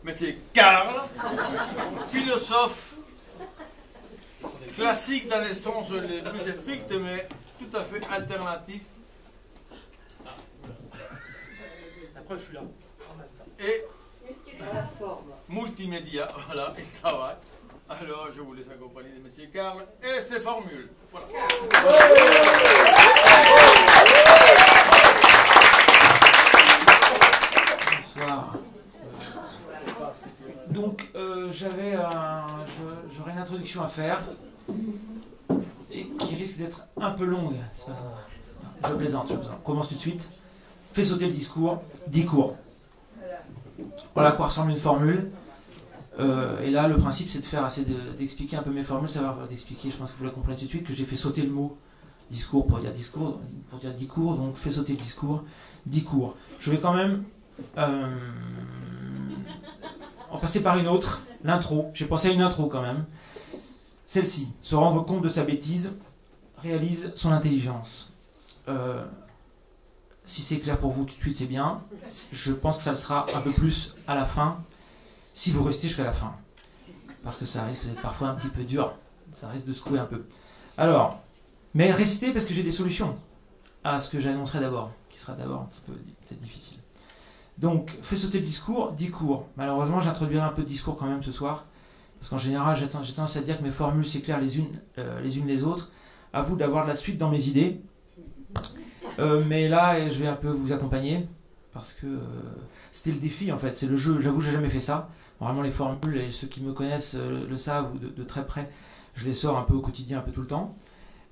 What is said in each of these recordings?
Monsieur Karl, philosophe classique dans les sens les plus stricts, mais tout à fait alternatif. Après, je suis là. Et multimédia, voilà, il travaille. Alors, je vous laisse accompagner de Monsieur Karl et ses formules. Voilà. Bonsoir. Donc, j'aurais une introduction à faire et qui risque d'être un peu longue. C'est pas... Je plaisante. On commence tout de suite. Fais sauter le discours, 10 cours. Voilà à quoi ressemble une formule. Et là, le principe, c'est de faire d'expliquer un peu mes formules, savoir d'expliquer, je pense que vous la comprenez tout de suite, que j'ai fait sauter le mot discours pour dire 10 cours, donc fais sauter le discours, 10 cours. Je vais quand même en passer par une autre, l'intro. J'ai pensé à une intro quand même. Celle-ci, se rendre compte de sa bêtise, réalise son intelligence. Si c'est clair pour vous tout de suite, c'est bien. Je pense que ça le sera un peu plus à la fin, si vous restez jusqu'à la fin. Parce que ça risque d'être parfois un petit peu dur. Ça risque de secouer un peu. Alors, mais restez parce que j'ai des solutions à ce que j'annoncerai d'abord, qui sera d'abord un petit peu peut-être difficile. Donc, fais sauter le discours, 10 cours. Malheureusement, j'introduirai un peu de discours quand même ce soir. Parce qu'en général, j'ai tendance à dire que mes formules s'éclairent les unes les autres. À vous d'avoir de la suite dans mes idées. Mais là, je vais un peu vous accompagner. Parce que c'était le défi en fait, c'est le jeu. J'avoue, j'ai jamais fait ça. Vraiment, les formules, et ceux qui me connaissent le savent ou de très près, je les sors un peu au quotidien, un peu tout le temps.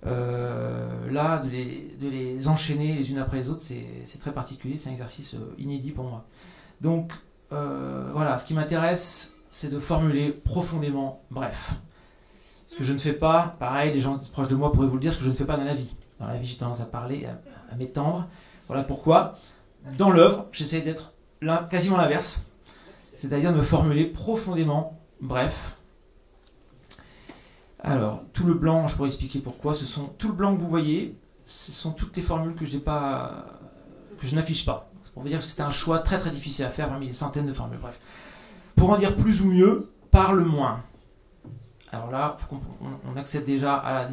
Là, de les enchaîner les unes après les autres, c'est très particulier, c'est un exercice inédit pour moi. Donc, voilà, ce qui m'intéresse, c'est de formuler profondément bref. Ce que je ne fais pas, pareil, les gens proches de moi pourraient vous le dire, ce que je ne fais pas dans la vie. Dans la vie, j'ai tendance à parler, à m'étendre. Voilà pourquoi, dans l'œuvre, j'essaie d'être là, quasiment l'inverse. C'est-à-dire de me formuler profondément bref. Alors, tout le blanc, je pourrais expliquer pourquoi. Tout le blanc que vous voyez, ce sont toutes les formules que je n'affiche pas. C'est pour vous dire que c'est un choix très très difficile à faire parmi les centaines de formules. Bref. Pour en dire plus ou mieux, parle moins. Alors là, on accède déjà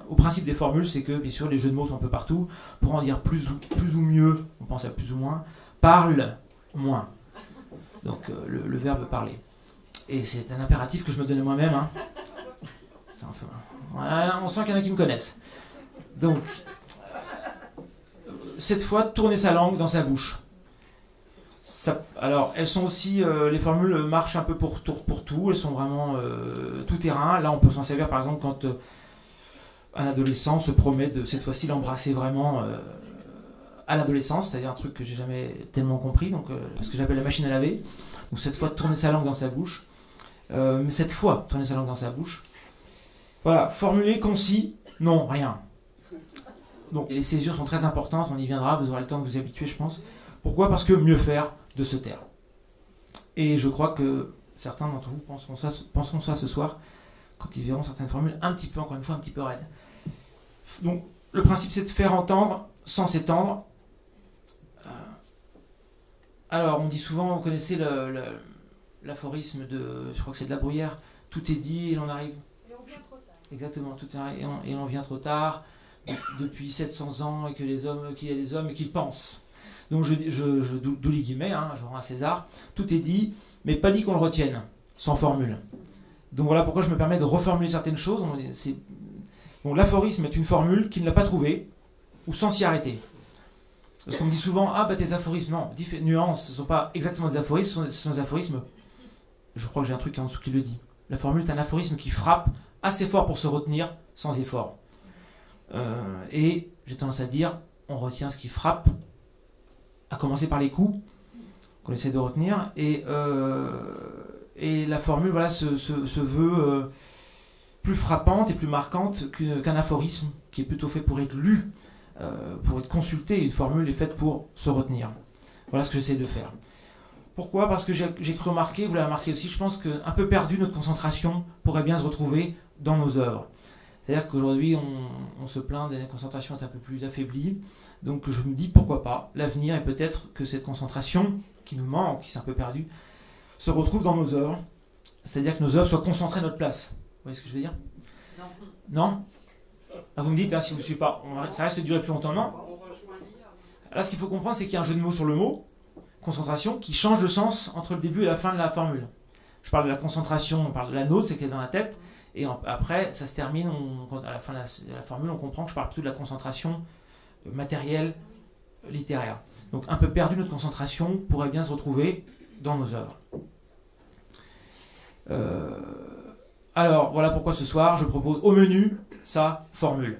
au principe des formules, c'est que bien sûr les jeux de mots sont un peu partout. Pour en dire plus ou mieux, on pense à plus ou moins, parle moins. Donc le verbe parler. Et c'est un impératif que je me donne moi-même. Hein. On sent qu'il y en a qui me connaissent. Donc, cette fois, tourner sa langue dans sa bouche. Alors, elles sont aussi, les formules marchent un peu pour tout, elles sont vraiment tout terrain. Là, on peut s'en servir par exemple quand un adolescent se promet de cette fois-ci l'embrasser vraiment à l'adolescence, c'est-à-dire un truc que j'ai jamais tellement compris, donc ce que j'appelle la machine à laver. Donc cette fois, tourner sa langue dans sa bouche. Mais cette fois, tourner sa langue dans sa bouche. Voilà, formuler concis, non, rien. Donc les césures sont très importantes, on y viendra, vous aurez le temps de vous y habituer, je pense. Pourquoi ? Parce que mieux faire de se taire. Et je crois que certains d'entre vous penseront ça ce soir, quand ils verront certaines formules un petit peu, encore une fois, un petit peu raides. Donc le principe, c'est de faire entendre sans s'étendre. Alors, on dit souvent, vous connaissez l'aphorisme je crois que c'est de La Bruyère, tout est dit et l'on arrive. Et on vient trop tard. Exactement, tout est et on vient trop tard, depuis 700 ans, et qu'il y a des hommes et qu'ils pensent. Donc, d'où les guillemets, hein, je rends à César, tout est dit, mais pas dit qu'on le retienne, sans formule. Donc voilà pourquoi je me permets de reformuler certaines choses. Bon, l'aphorisme est une formule qui ne l'a pas trouvée, ou sans s'y arrêter. Parce qu'on me dit souvent, tes aphorismes, non, nuances, ce ne sont pas exactement des aphorismes, ce sont des aphorismes. Je crois que j'ai un truc en dessous qui le dit. La formule est un aphorisme qui frappe assez fort pour se retenir, sans effort. Et j'ai tendance à dire, on retient ce qui frappe, à commencer par les coups, qu'on essaie de retenir, et la formule voilà, se veut plus frappante et plus marquante qu'un aphorisme, qui est plutôt fait pour être lu, pour être consulté. Une formule est faite pour se retenir. Voilà ce que j'essaie de faire. Pourquoi ? Parce que j'ai cru remarquer, vous l'avez remarqué aussi, je pense qu'un peu perdu, notre concentration pourrait bien se retrouver dans nos œuvres. C'est-à-dire qu'aujourd'hui, on se plaint de la concentration est un peu plus affaiblie. Donc je me dis, pourquoi pas, l'avenir est peut-être que cette concentration qui nous manque, qui s'est un peu perdue, se retrouve dans nos œuvres. C'est-à-dire que nos œuvres soient concentrées à notre place. Vous voyez ce que je veux dire? Non. Ah, vous me dites, hein, si vous ne suivez pas, ça risque de durer plus longtemps, non? Là, ce qu'il faut comprendre, c'est qu'il y a un jeu de mots sur le mot, concentration, qui change de sens entre le début et la fin de la formule. Je parle de la concentration, on parle de la note, c'est qu'elle est dans la tête, et après, ça se termine, à la fin de la formule, on comprend que je parle plutôt de la concentration matérielle, littéraire. Donc, un peu perdu, notre concentration pourrait bien se retrouver dans nos œuvres. Alors, voilà pourquoi ce soir, je propose au menu sa formule.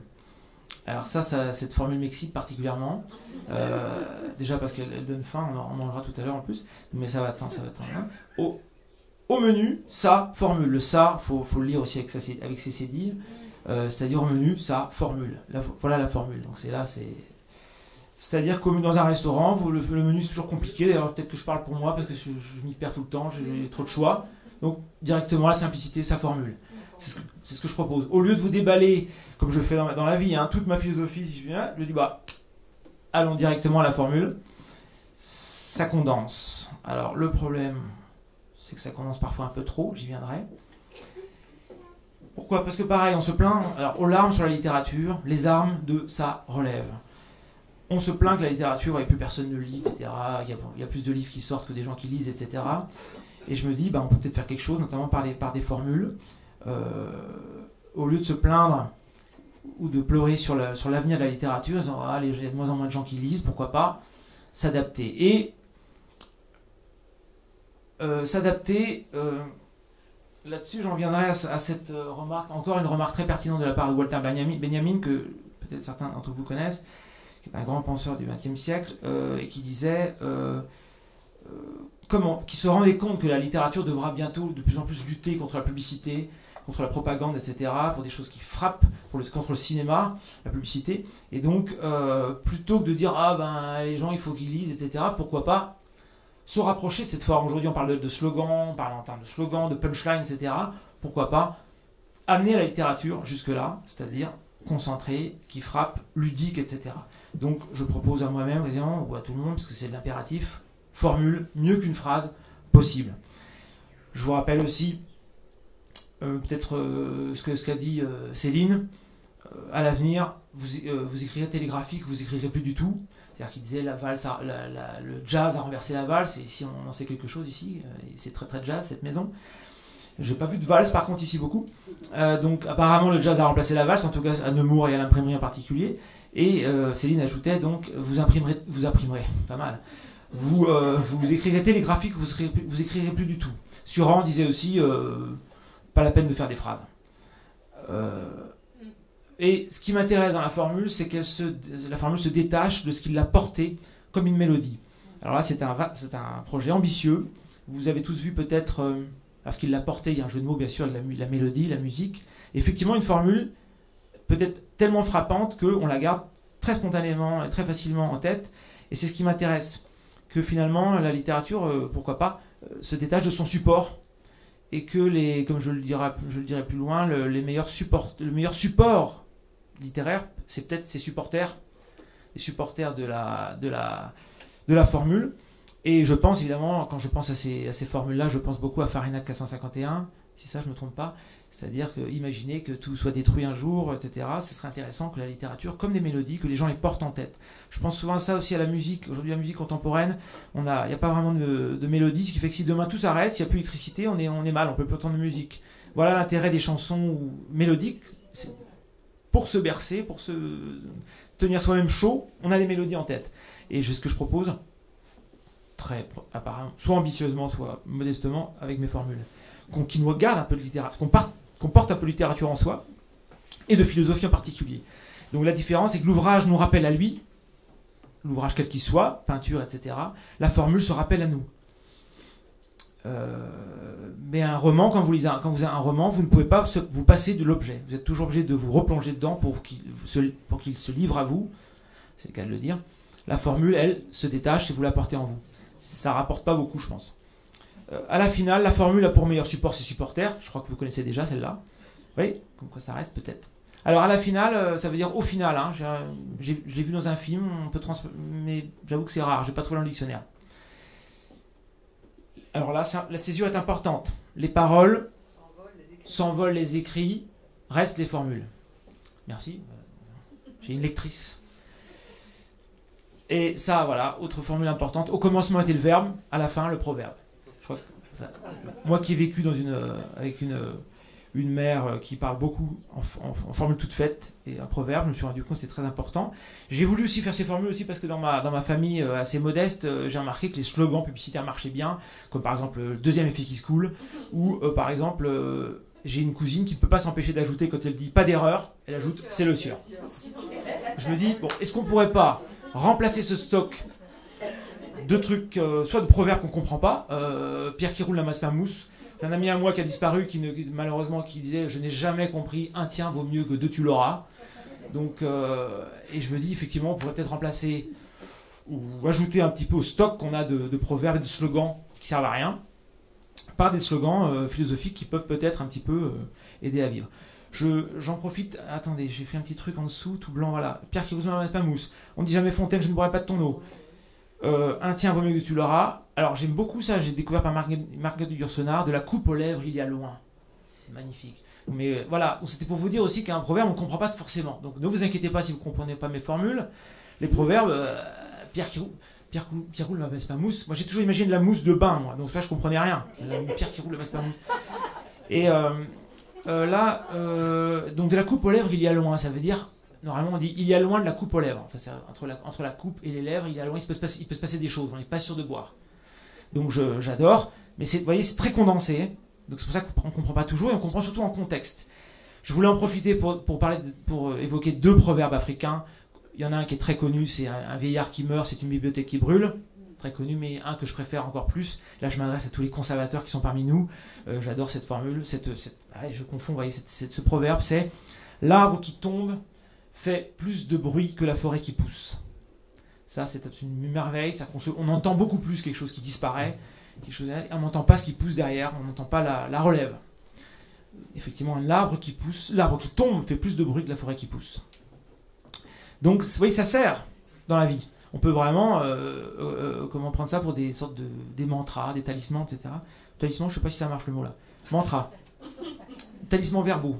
Alors cette formule m'excite particulièrement. Déjà parce qu'elle donne faim, on en mangera tout à l'heure en plus, mais ça va attendre. Au menu, sa formule. Le ça, faut le lire aussi avec ses cédilles, c'est-à-dire au menu, sa formule. Voilà la formule. Donc c'est-à-dire que dans un restaurant, le menu c'est toujours compliqué. D'ailleurs, peut-être que je parle pour moi parce que je m'y perds tout le temps, j'ai trop de choix. Donc directement la simplicité, sa formule. C'est ce que je propose. Au lieu de vous déballer, comme je fais dans la vie, toute ma philosophie, si je viens, je dis allons directement à la formule. Ça condense. Alors le problème, c'est que ça condense parfois un peu trop, j'y viendrai. Pourquoi? Parce que pareil, on se plaint, alors aux larmes sur la littérature, les armes de sa relève. On se plaint que la littérature, et plus personne ne lit, etc. Il y a plus de livres qui sortent que des gens qui lisent, etc. Et je me dis, on peut peut-être faire quelque chose, notamment par des formules. Au lieu de se plaindre ou de pleurer sur l'avenir de la littérature, en disant, il y a de moins en moins de gens qui lisent, pourquoi pas s'adapter. Et s'adapter, là-dessus j'en viendrai à cette remarque, encore une remarque très pertinente de la part de Walter Benjamin, que peut-être certains d'entre vous connaissent, qui est un grand penseur du XXe siècle, et qui disait... qui se rendait compte que la littérature devra bientôt de plus en plus lutter contre la publicité, contre la propagande, etc., pour des choses qui frappent, contre le cinéma, la publicité, et donc plutôt que de dire les gens il faut qu'ils lisent, etc., pourquoi pas se rapprocher de cette forme. Aujourd'hui on parle de slogan, on parle en termes de slogan, de punchline, etc., pourquoi pas amener la littérature jusque-là, c'est-à-dire concentrée, qui frappe, ludique, etc. Donc je propose à moi-même, ou à tout le monde, parce que c'est de l'impératif, formule mieux qu'une phrase possible. Je vous rappelle aussi peut-être ce qu'a dit Céline. À l'avenir, vous écrirez télégraphique, vous écrirez plus du tout. C'est-à-dire qu'il disait la valse, le jazz a renversé la valse, et ici on en sait quelque chose ici, c'est très très jazz cette maison. J'ai pas vu de valse par contre ici beaucoup. Donc apparemment le jazz a remplacé la valse, en tout cas à Nemours et à l'imprimerie en particulier. Et Céline ajoutait donc vous imprimerez, pas mal. Vous écrirez télégraphique, vous écrirez plus du tout. Suran disait aussi pas la peine de faire des phrases. Et ce qui m'intéresse dans la formule, c'est la formule se détache de ce qui l'a porté comme une mélodie. Alors là, c'est un projet ambitieux. Vous avez tous vu peut-être, parce qu'il l'a porté, il y a un jeu de mots bien sûr avec la mélodie, la musique. Effectivement, une formule peut-être tellement frappante qu'on la garde très spontanément et très facilement en tête. Et c'est ce qui m'intéresse. Que finalement, la littérature, pourquoi pas, se détache de son support. Et que, comme je le dirai plus loin, le meilleur support littéraire, c'est peut-être ses supporters, les supporters de la formule. Et je pense évidemment, quand je pense à ces formules-là, je pense beaucoup à Fahrenheit 451, si ça je ne me trompe pas. C'est-à-dire que imaginez que tout soit détruit un jour, etc. Ce serait intéressant que la littérature, comme des mélodies, que les gens les portent en tête. Je pense souvent à ça aussi à la musique. Aujourd'hui, la musique contemporaine, il n'y a pas vraiment de mélodie, ce qui fait que si demain tout s'arrête, s'il n'y a plus d'électricité, on est mal, on peut plus entendre de musique. Voilà l'intérêt des chansons mélodiques. Pour se bercer, pour se tenir soi-même chaud, on a des mélodies en tête. Et ce que je propose, très apparemment, soit ambitieusement, soit modestement, avec mes formules, qui nous garde un peu de littérature, qu'on porte un peu de littérature en soi, et de philosophie en particulier. Donc la différence, c'est que l'ouvrage nous rappelle à lui, l'ouvrage quel qu'il soit, peinture, etc. La formule se rappelle à nous. Mais un roman, quand vous lisez un roman, vous ne pouvez pas vous passer de l'objet. Vous êtes toujours obligé de vous replonger dedans pour qu'il se livre à vous. C'est le cas de le dire. La formule, elle, se détache et vous la portez en vous. Ça rapporte pas beaucoup, je pense. À la finale, la formule a pour meilleur support ses supporters. Je crois que vous connaissez déjà celle-là. Oui, comme quoi ça reste peut-être. Alors à la finale, ça veut dire au final. Je l'ai vu dans un film, mais j'avoue que c'est rare. J'ai pas trouvé dans le dictionnaire. Alors là, la césure est importante. Les paroles s'envolent, les écrits, restent les formules. Merci. J'ai une lectrice. Et ça, voilà, autre formule importante. Au commencement était le verbe, à la fin, le proverbe. Je crois que moi qui ai vécu avec une mère qui parle beaucoup en formule toute faite et un proverbe, je me suis rendu compte que c'est très important. J'ai voulu aussi faire ces formules aussi parce que dans ma famille assez modeste, j'ai remarqué que les slogans publicitaires marchaient bien, comme par exemple le deuxième effet qui se coule, ou par exemple j'ai une cousine qui ne peut pas s'empêcher d'ajouter quand elle dit pas d'erreur, elle ajoute c'est le sieur. Je me dis, bon, est-ce qu'on pourrait pas remplacer ce stock de trucs, soit de proverbes qu'on comprend pas, Pierre qui roule la masse à mousse. Un ami à moi qui a disparu, malheureusement, qui disait « Je n'ai jamais compris, un tien vaut mieux que deux tu l'auras ». Donc, et je me dis, effectivement, on pourrait peut-être remplacer ou ajouter un petit peu au stock qu'on a de proverbes et de slogans qui servent à rien, par des slogans philosophiques qui peuvent peut-être un petit peu aider à vivre. J'en profite, attendez, j'ai fait un petit truc en dessous, tout blanc, voilà. Pierre qui roule la masse à mousse. On dit jamais Fontaine, je ne boirai pas de ton eau. Un tien vaut mieux que tu l'auras. Alors j'aime beaucoup ça, j'ai découvert par Marguerite Yourcenar, de la coupe aux lèvres il y a loin. C'est magnifique. Mais voilà, c'était pour vous dire aussi qu'un proverbe on ne comprend pas forcément. Donc ne vous inquiétez pas si vous ne comprenez pas mes formules. Les proverbes, Pierre qui roule la masse à mousse. Moi j'ai toujours imaginé de la mousse de bain, moi. Donc là je comprenais rien. Pierre qui roule la masse à mousse. Et là, donc de la coupe aux lèvres il y a loin, ça veut dire. Normalement, on dit il y a loin de la coupe aux lèvres. Enfin, entre la coupe et les lèvres, il y a loin, il peut se passer des choses. On n'est pas sûr de boire. Donc j'adore. Mais vous voyez, c'est très condensé. Donc c'est pour ça qu'on ne comprend pas toujours et on comprend surtout en contexte. Je voulais en profiter pour évoquer deux proverbes africains. Il y en a un qui est très connu, c'est un vieillard qui meurt, c'est une bibliothèque qui brûle. Très connu, mais un que je préfère encore plus. Là, je m'adresse à tous les conservateurs qui sont parmi nous. J'adore cette formule. Je confonds, vous voyez, ce proverbe, c'est l'arbre qui tombe fait plus de bruit que la forêt qui pousse. Ça, c'est absolument une merveille. On entend beaucoup plus quelque chose qui disparaît, on n'entend pas ce qui pousse derrière, on n'entend pas la relève. Effectivement, l'arbre qui tombe fait plus de bruit que la forêt qui pousse. Donc, vous voyez, ça sert dans la vie. On peut vraiment comment prendre ça pour des sortes des mantras, des talismans, etc. Talisman, je ne sais pas si ça marche le mot là. Mantra. Talismans verbaux.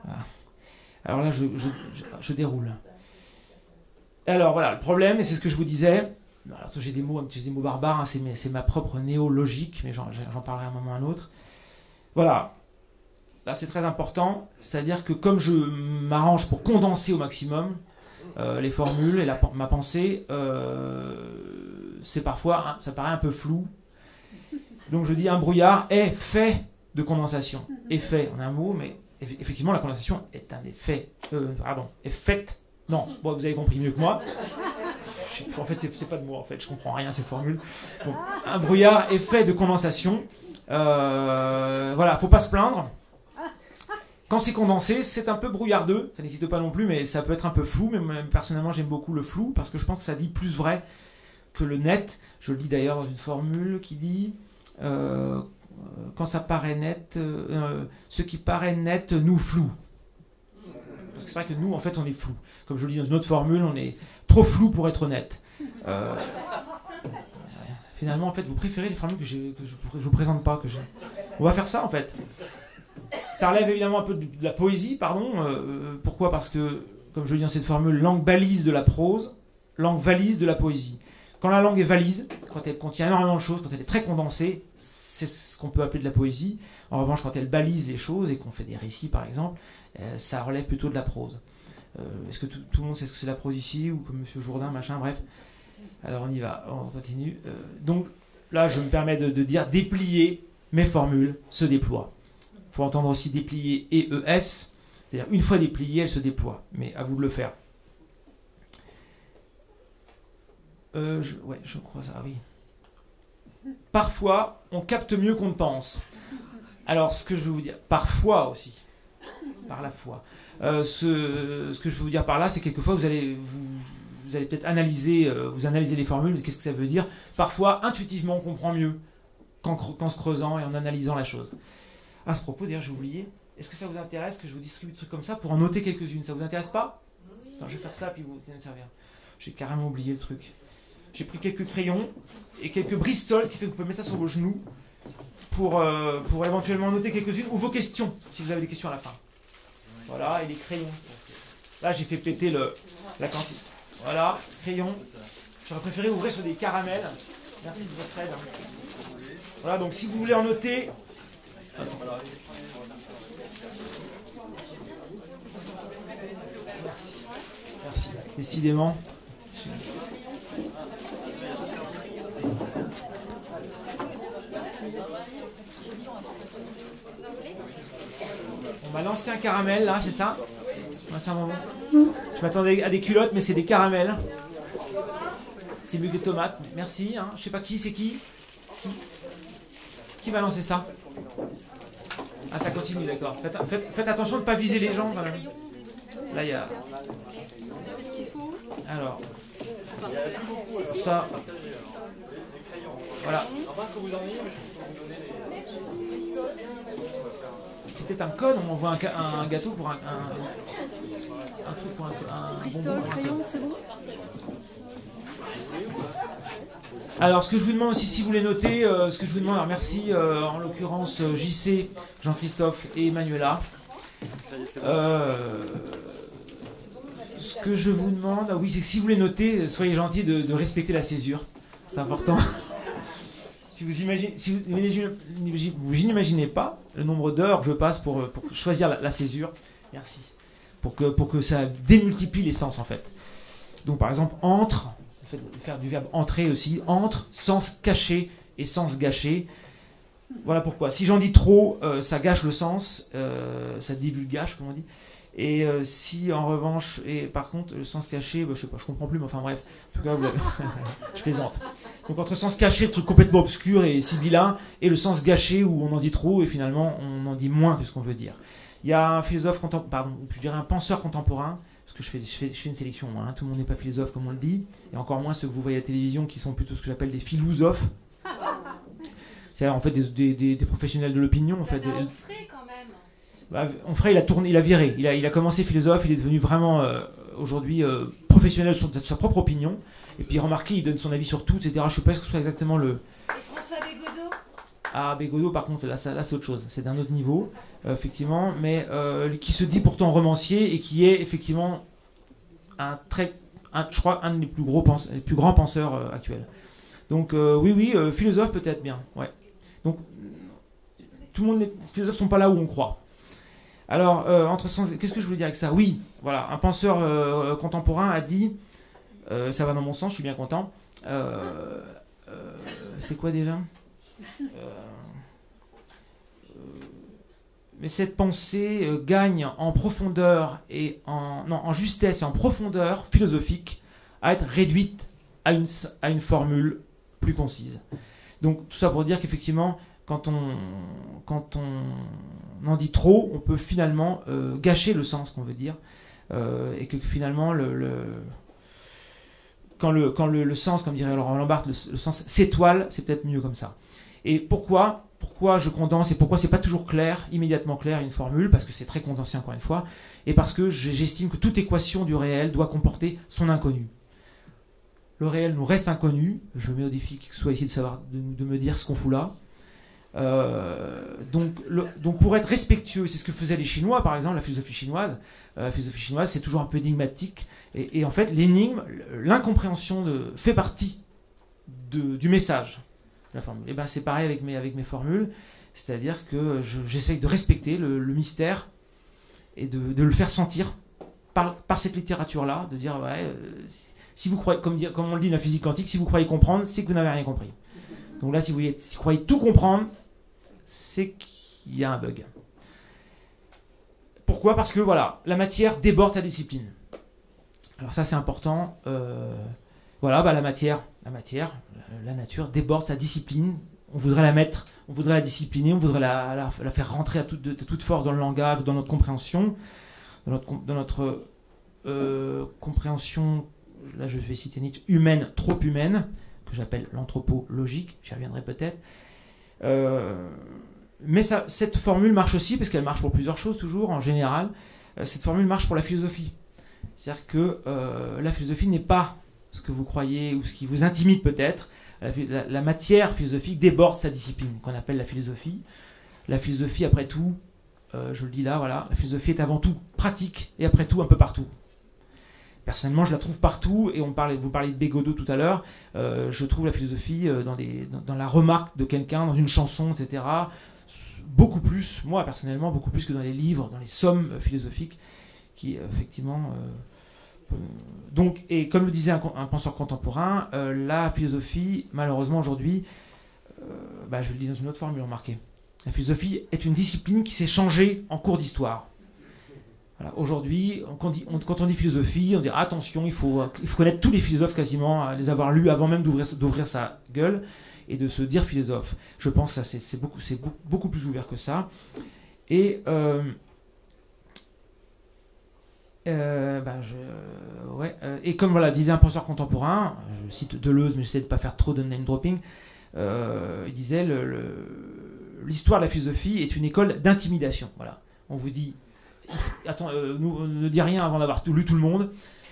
Voilà. Alors là, je déroule. Alors voilà, le problème, et c'est ce que je vous disais, alors, j'ai des mots barbares, hein, c'est ma propre néologique, mais j'en parlerai à un moment ou à un autre. Voilà, là c'est très important, c'est-à-dire que comme je m'arrange pour condenser au maximum les formules et ma pensée, c'est parfois, ça paraît un peu flou. Donc je dis un brouillard est fait de condensation. Effet, on a un mot, mais effectivement, la condensation est un effet. Est faite. Non, bon, vous avez compris mieux que moi. En fait, c'est pas de moi, en fait. Je comprends rien à cette formule. Bon, un brouillard est fait de condensation. Voilà, faut pas se plaindre. Quand c'est condensé, c'est un peu brouillardeux. Ça n'existe pas non plus, mais ça peut être un peu flou. Mais personnellement, j'aime beaucoup le flou parce que je pense que ça dit plus vrai que le net. Je le dis d'ailleurs dans une formule qui dit... quand ça paraît net, ce qui paraît net nous floue. Parce que c'est vrai que nous, en fait, on est flou. Comme je le dis dans une autre formule, on est trop flou pour être honnête. Finalement, en fait, vous préférez les formules que je vous présente pas. On va faire ça, en fait. Ça relève évidemment un peu de la poésie, pardon. Pourquoi ? Parce que, comme je le dis dans cette formule, langue balise de la prose, langue valise de la poésie. Quand la langue est valise, quand elle contient énormément de choses, quand elle est très condensée, c'est ce qu'on peut appeler de la poésie. En revanche, quand elle balise les choses et qu'on fait des récits, par exemple, ça relève plutôt de la prose. Est-ce que tout le monde sait ce que c'est la prose ici, ou comme M. Jourdain, machin, bref. Alors on y va, on continue. Donc là, je me permets de dire déplier mes formules se déploient. Il faut entendre aussi déplier EES, c'est-à-dire une fois dépliée, elle se déploie. Mais à vous de le faire. Je crois ça, oui. Parfois, on capte mieux qu'on ne pense. Alors, ce que je veux vous dire, parfois aussi, par la foi. Ce que je veux vous dire par là, c'est que quelquefois, vous allez peut-être analyser les formules, mais qu'est-ce que ça veut dire ? Parfois, intuitivement, on comprend mieux qu'en se creusant et en analysant la chose. À ce propos, d'ailleurs, j'ai oublié, est-ce que ça vous intéresse que je vous distribue des trucs comme ça pour en noter quelques-unes ? Ça vous intéresse pas ? Attends, je vais faire ça, puis vous allez me servir. J'ai carrément oublié le truc. J'ai pris quelques crayons et quelques Bristol, ce qui fait que vous pouvez mettre ça sur vos genoux pour éventuellement noter quelques-unes ou vos questions, si vous avez des questions à la fin. Voilà, et les crayons. Là, j'ai fait péter la quantité. Voilà, crayon. J'aurais préféré ouvrir sur des caramels. Merci de votre aide. Voilà, donc si vous voulez en noter... Merci. Décidément. On m'a lancé un caramel là, c'est ça? C'est un moment. Je m'attendais à des culottes, mais c'est des caramels. C'est mieux que des tomates. Merci. Hein. Je sais pas qui, c'est qui? Qui va lancer ça? Ah, ça continue, d'accord. Faites attention de ne pas viser les gens quand même. Là, il y a. Alors. Ça. Voilà. C'est peut-être un code, on m'envoie un gâteau pour un truc pour un bonbon. Alors, ce que je vous demande aussi, si vous voulez noter, ce que je vous demande, alors merci en l'occurrence JC, Jean-Christophe et Emmanuela. Ce que je vous demande, oui, c'est que si vous voulez noter, soyez gentils de respecter la césure. C'est important. Si vous n'imaginez pas le nombre d'heures que je passe pour choisir la césure, merci, pour que ça démultiplie les sens en fait. Donc par exemple, entre, faire du verbe entrer aussi, entre, sens caché et sens gâché. Voilà pourquoi. Si j'en dis trop, ça gâche le sens, ça divulgage, comme on dit. Et si en revanche, et par contre, le sens caché, je sais pas, je comprends plus, mais enfin bref, en tout cas, je plaisante. Donc entre sens caché, le truc complètement obscur et sibyllin, et le sens gâché où on en dit trop et finalement on en dit moins que ce qu'on veut dire. Il y a un philosophe je dirais un penseur contemporain, parce que je fais une sélection, hein, tout le monde n'est pas philosophe comme on le dit, et encore moins ceux que vous voyez à la télévision qui sont plutôt ce que j'appelle des philosophes. C'est-à-dire en fait des professionnels de l'opinion. En fait, Onfray quand même. Onfray, il a viré. Il a commencé philosophe, il est devenu vraiment aujourd'hui professionnel sur sa propre opinion. Et puis remarquez, il donne son avis sur tout, etc. Je ne sais pas ce que ce soit exactement le. Et François Bégodeau? Ah, Bégodeau, par contre, là c'est autre chose. C'est d'un autre niveau, effectivement. Mais qui se dit pourtant romancier et qui est effectivement je crois, un des plus grands penseurs actuels. Donc oui, philosophe peut-être bien. Ouais. Donc les philosophes sont pas là où on croit. Alors, qu'est-ce que je voulais dire avec ça? Oui, voilà, un penseur contemporain a dit, ça va dans mon sens, je suis bien content. C'est quoi déjà? Mais cette pensée gagne en profondeur et en justesse et en profondeur philosophique à être réduite à une formule plus concise. Donc tout ça pour dire qu'effectivement, quand on en dit trop, on peut finalement gâcher le sens qu'on veut dire, et que finalement quand le sens, comme dirait Laurent Lambert, le sens s'étoile, c'est peut-être mieux comme ça. Et pourquoi je condense et pourquoi c'est pas toujours clair, immédiatement clair une formule, parce que c'est très condensé encore une fois, et parce que j'estime que toute équation du réel doit comporter son inconnu. Le réel nous reste inconnu. Je mets au défi qu'il soit ici de me dire ce qu'on fout là. Donc pour être respectueux, c'est ce que faisaient les Chinois par exemple, la philosophie chinoise. La philosophie chinoise, c'est toujours un peu énigmatique. Et en fait, l'énigme, l'incompréhension fait partie du message de la formule. Et ben c'est pareil avec mes formules. C'est-à-dire que j'essaye de respecter le mystère et de le faire sentir par cette littérature-là, de dire si vous croyez, comme on le dit dans la physique quantique, si vous croyez comprendre, c'est que vous n'avez rien compris. Donc là, si vous croyez tout comprendre, c'est qu'il y a un bug. Pourquoi? Parce que voilà, la matière déborde sa discipline. Alors ça, c'est important. La nature déborde sa discipline. On voudrait la discipliner, on voudrait la faire rentrer à toute force dans le langage, dans notre compréhension, dans notre compréhension. Là, je vais citer Nietzsche, humaine, trop humaine, que j'appelle l'anthropologique, j'y reviendrai peut-être. Mais cette formule marche aussi, parce qu'elle marche pour plusieurs choses, toujours, en général. Cette formule marche pour la philosophie. C'est-à-dire que la philosophie n'est pas ce que vous croyez ou ce qui vous intimide peut-être. La matière philosophique déborde sa discipline, qu'on appelle la philosophie. La philosophie, après tout, je le dis là, voilà, la philosophie est avant tout pratique et après tout un peu partout. Personnellement, je la trouve partout, et vous parliez de Bégodeau tout à l'heure, je trouve la philosophie dans la remarque de quelqu'un, dans une chanson, etc. Beaucoup plus, moi personnellement, beaucoup plus que dans les livres, dans les sommes philosophiques, qui effectivement... donc, et comme le disait un penseur contemporain, la philosophie, malheureusement aujourd'hui, je le dis dans une autre formule, remarquez, la philosophie est une discipline qui s'est changée en cours d'histoire. Voilà, aujourd'hui, quand on dit philosophie, on dit attention, il faut connaître tous les philosophes quasiment, les avoir lus avant même d'ouvrir sa gueule et de se dire philosophe. Je pense que ça, c'est beaucoup plus ouvert que ça. Et et comme voilà, disait un penseur contemporain, je cite Deleuze, mais j'essaie de ne pas faire trop de name dropping, il disait l'histoire de la philosophie est une école d'intimidation. Voilà. On vous dit, ne dis rien avant d'avoir lu tout le monde,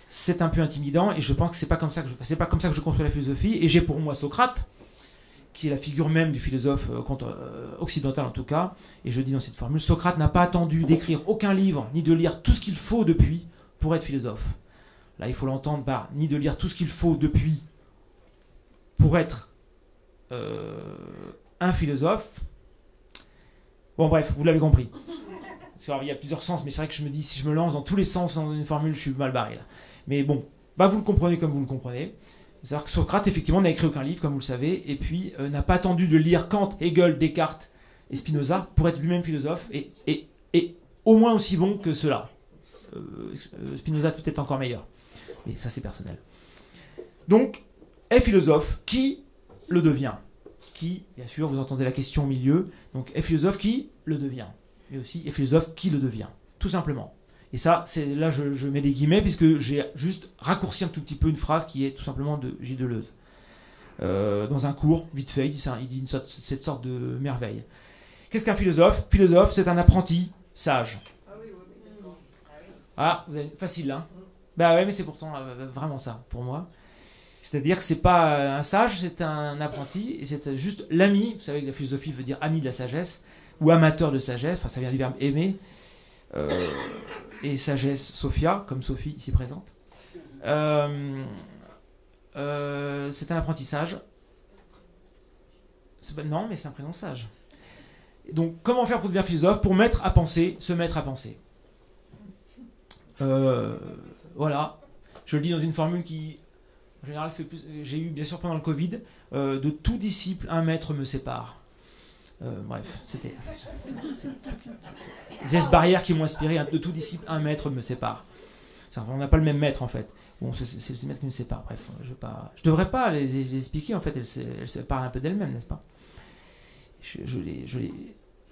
c'est un peu intimidant, et je pense que c'est pas comme ça que je construis la philosophie. Et j'ai pour moi Socrate, qui est la figure même du philosophe occidental en tout cas, et je dis dans cette formule, Socrate n'a pas attendu d'écrire aucun livre, ni de lire tout ce qu'il faut depuis pour être philosophe. Là, il faut l'entendre par ni de lire tout ce qu'il faut depuis pour être un philosophe. Bon bref, vous l'avez compris. Il y a plusieurs sens, mais c'est vrai que je me dis, si je me lance dans tous les sens dans une formule, je suis mal barré là. Mais bon, vous le comprenez comme vous le comprenez. C'est-à-dire que Socrate, effectivement, n'a écrit aucun livre, comme vous le savez, et puis n'a pas attendu de lire Kant, Hegel, Descartes et Spinoza pour être lui-même philosophe, et au moins aussi bon que ceux-là. Spinoza peut-être encore meilleur. Mais ça, c'est personnel. Donc, est philosophe, qui le devient? Qui, bien sûr, vous entendez la question au milieu, donc est philosophe, qui le devient? Mais aussi est philosophe, qui le devient? Tout simplement. Et ça, là, je mets des guillemets, puisque j'ai juste raccourci un tout petit peu une phrase qui est tout simplement de Gilles Deleuze. Dans un cours, vite fait, il dit cette sorte de merveille. Qu'est-ce qu'un philosophe? Philosophe, c'est un apprenti sage. Ah, vous avez facile, hein? Bah ouais, mais c'est pourtant vraiment ça, pour moi. C'est-à-dire que c'est pas un sage, c'est un apprenti, et c'est juste l'ami. Vous savez que la philosophie veut dire ami de la sagesse, ou amateur de sagesse, enfin ça vient du verbe aimer. Et sagesse Sophia, comme Sophie ici présente. C'est un apprentissage. Non, mais c'est un prénom sage. Donc, comment faire pour devenir philosophe? Pour se mettre à penser. Voilà. Je le dis dans une formule qui, en général, fait plus. J'ai eu, bien sûr, pendant le Covid, de tout disciple, un maître me sépare. Bref, c'était des barrières qui m'ont inspiré. De tout disciple, un maître me sépare. On n'a pas le même maître en fait. Bon, c'est le maître qui nous sépare. Bref, je devrais pas les expliquer en fait. Elles se parlent un peu d'elles-mêmes, n'est-ce pas?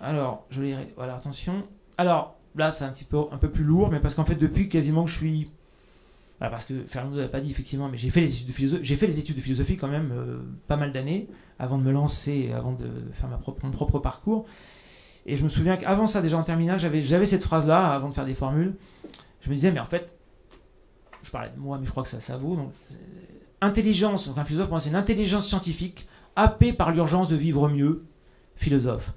Voilà, attention. Alors là, c'est un peu plus lourd, mais parce qu'en fait, depuis quasiment que je suis. Voilà, parce que Fernando ne l'a pas dit effectivement, mais j'ai fait les études de philosophie quand même pas mal d'années avant de me lancer, avant de faire mon propre parcours. Et je me souviens qu'avant ça, déjà en terminale, j'avais cette phrase-là avant de faire des formules. Je me disais, mais en fait, je parlais de moi, mais je crois que ça vaut. Donc, intelligence, donc un philosophe, pour moi, c'est une intelligence scientifique happée par l'urgence de vivre mieux, philosophe.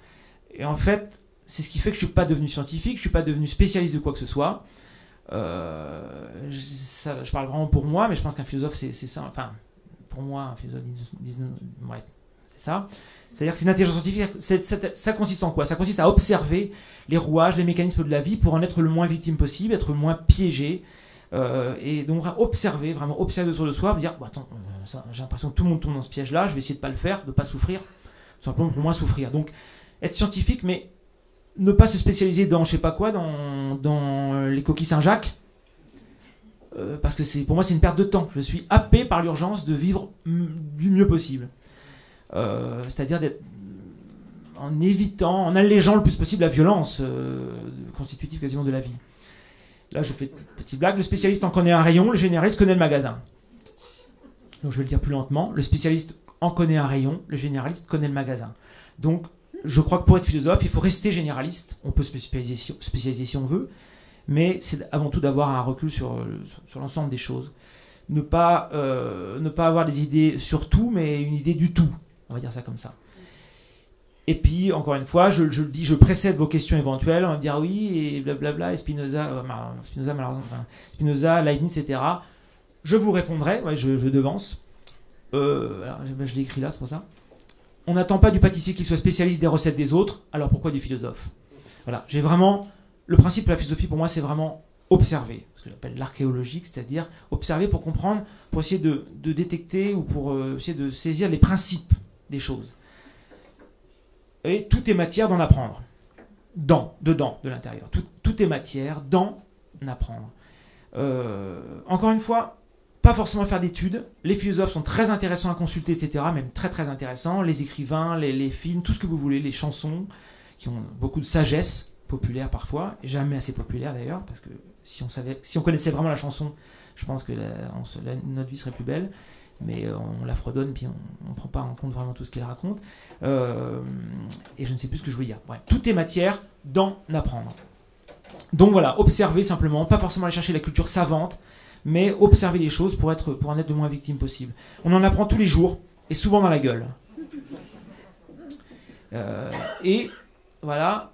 Et en fait, c'est ce qui fait que je ne suis pas devenu scientifique, je ne suis pas devenu spécialiste de quoi que ce soit. Je parle vraiment pour moi, mais je pense qu'un philosophe, c'est ça. Enfin, pour moi, un philosophe, bref, c'est ça. C'est-à-dire que c'est une intelligence scientifique, ça consiste en quoi? Ça consiste à observer les rouages, les mécanismes de la vie pour en être le moins victime possible, être le moins piégé. Et donc vraiment observer autour de soi, dire attends, j'ai l'impression que tout le monde tombe dans ce piège-là, je vais essayer de ne pas le faire, de ne pas souffrir, tout simplement pour moins souffrir. Donc, être scientifique, mais ne pas se spécialiser dans je sais pas quoi, dans les coquilles Saint-Jacques, parce que pour moi c'est une perte de temps. Je suis happé par l'urgence de vivre du mieux possible, c'est-à-dire en allégeant le plus possible la violence constitutive quasiment de la vie. Là je fais une petite blague, le spécialiste en connaît un rayon, le généraliste connaît le magasin. Donc je vais le dire plus lentement, le spécialiste en connaît un rayon, le généraliste connaît le magasin. Donc je crois que pour être philosophe, il faut rester généraliste. On peut se spécialiser si on veut, mais c'est avant tout d'avoir un recul sur l'ensemble des choses. ne pas avoir des idées sur tout, mais une idée du tout. On va dire ça comme ça. Et puis, encore une fois, je le dis, je précède vos questions éventuelles. On va dire oui, et blablabla, et Spinoza, malheureusement, Spinoza, Leibniz, etc. Je vous répondrai, ouais, je devance. Alors, je l'ai écrit là, c'est pour ça. On n'attend pas du pâtissier qu'il soit spécialiste des recettes des autres, alors pourquoi du philosophe? Voilà, j'ai vraiment... Le principe de la philosophie, pour moi, c'est vraiment observer, ce que j'appelle l'archéologique, c'est-à-dire observer pour comprendre, pour essayer de détecter ou pour essayer de saisir les principes des choses. Et tout est matière d'en apprendre. Dedans, de l'intérieur. Tout est matière d'en apprendre. Encore une fois, pas forcément faire d'études. Les philosophes sont très intéressants à consulter, etc. Même très très intéressants. Les écrivains, les films, tout ce que vous voulez, les chansons, qui ont beaucoup de sagesse, populaire parfois, et jamais assez populaire d'ailleurs, parce que si on connaissait vraiment la chanson, je pense que notre vie serait plus belle. Mais on la fredonne, puis on ne prend pas en compte vraiment tout ce qu'elle raconte. Et je ne sais plus ce que je voulais dire. Ouais, tout est matière d'en apprendre. Donc voilà, observer simplement, pas forcément aller chercher la culture savante, mais observer les choses pour en être le moins victime possible. On en apprend tous les jours, et souvent dans la gueule. Et voilà.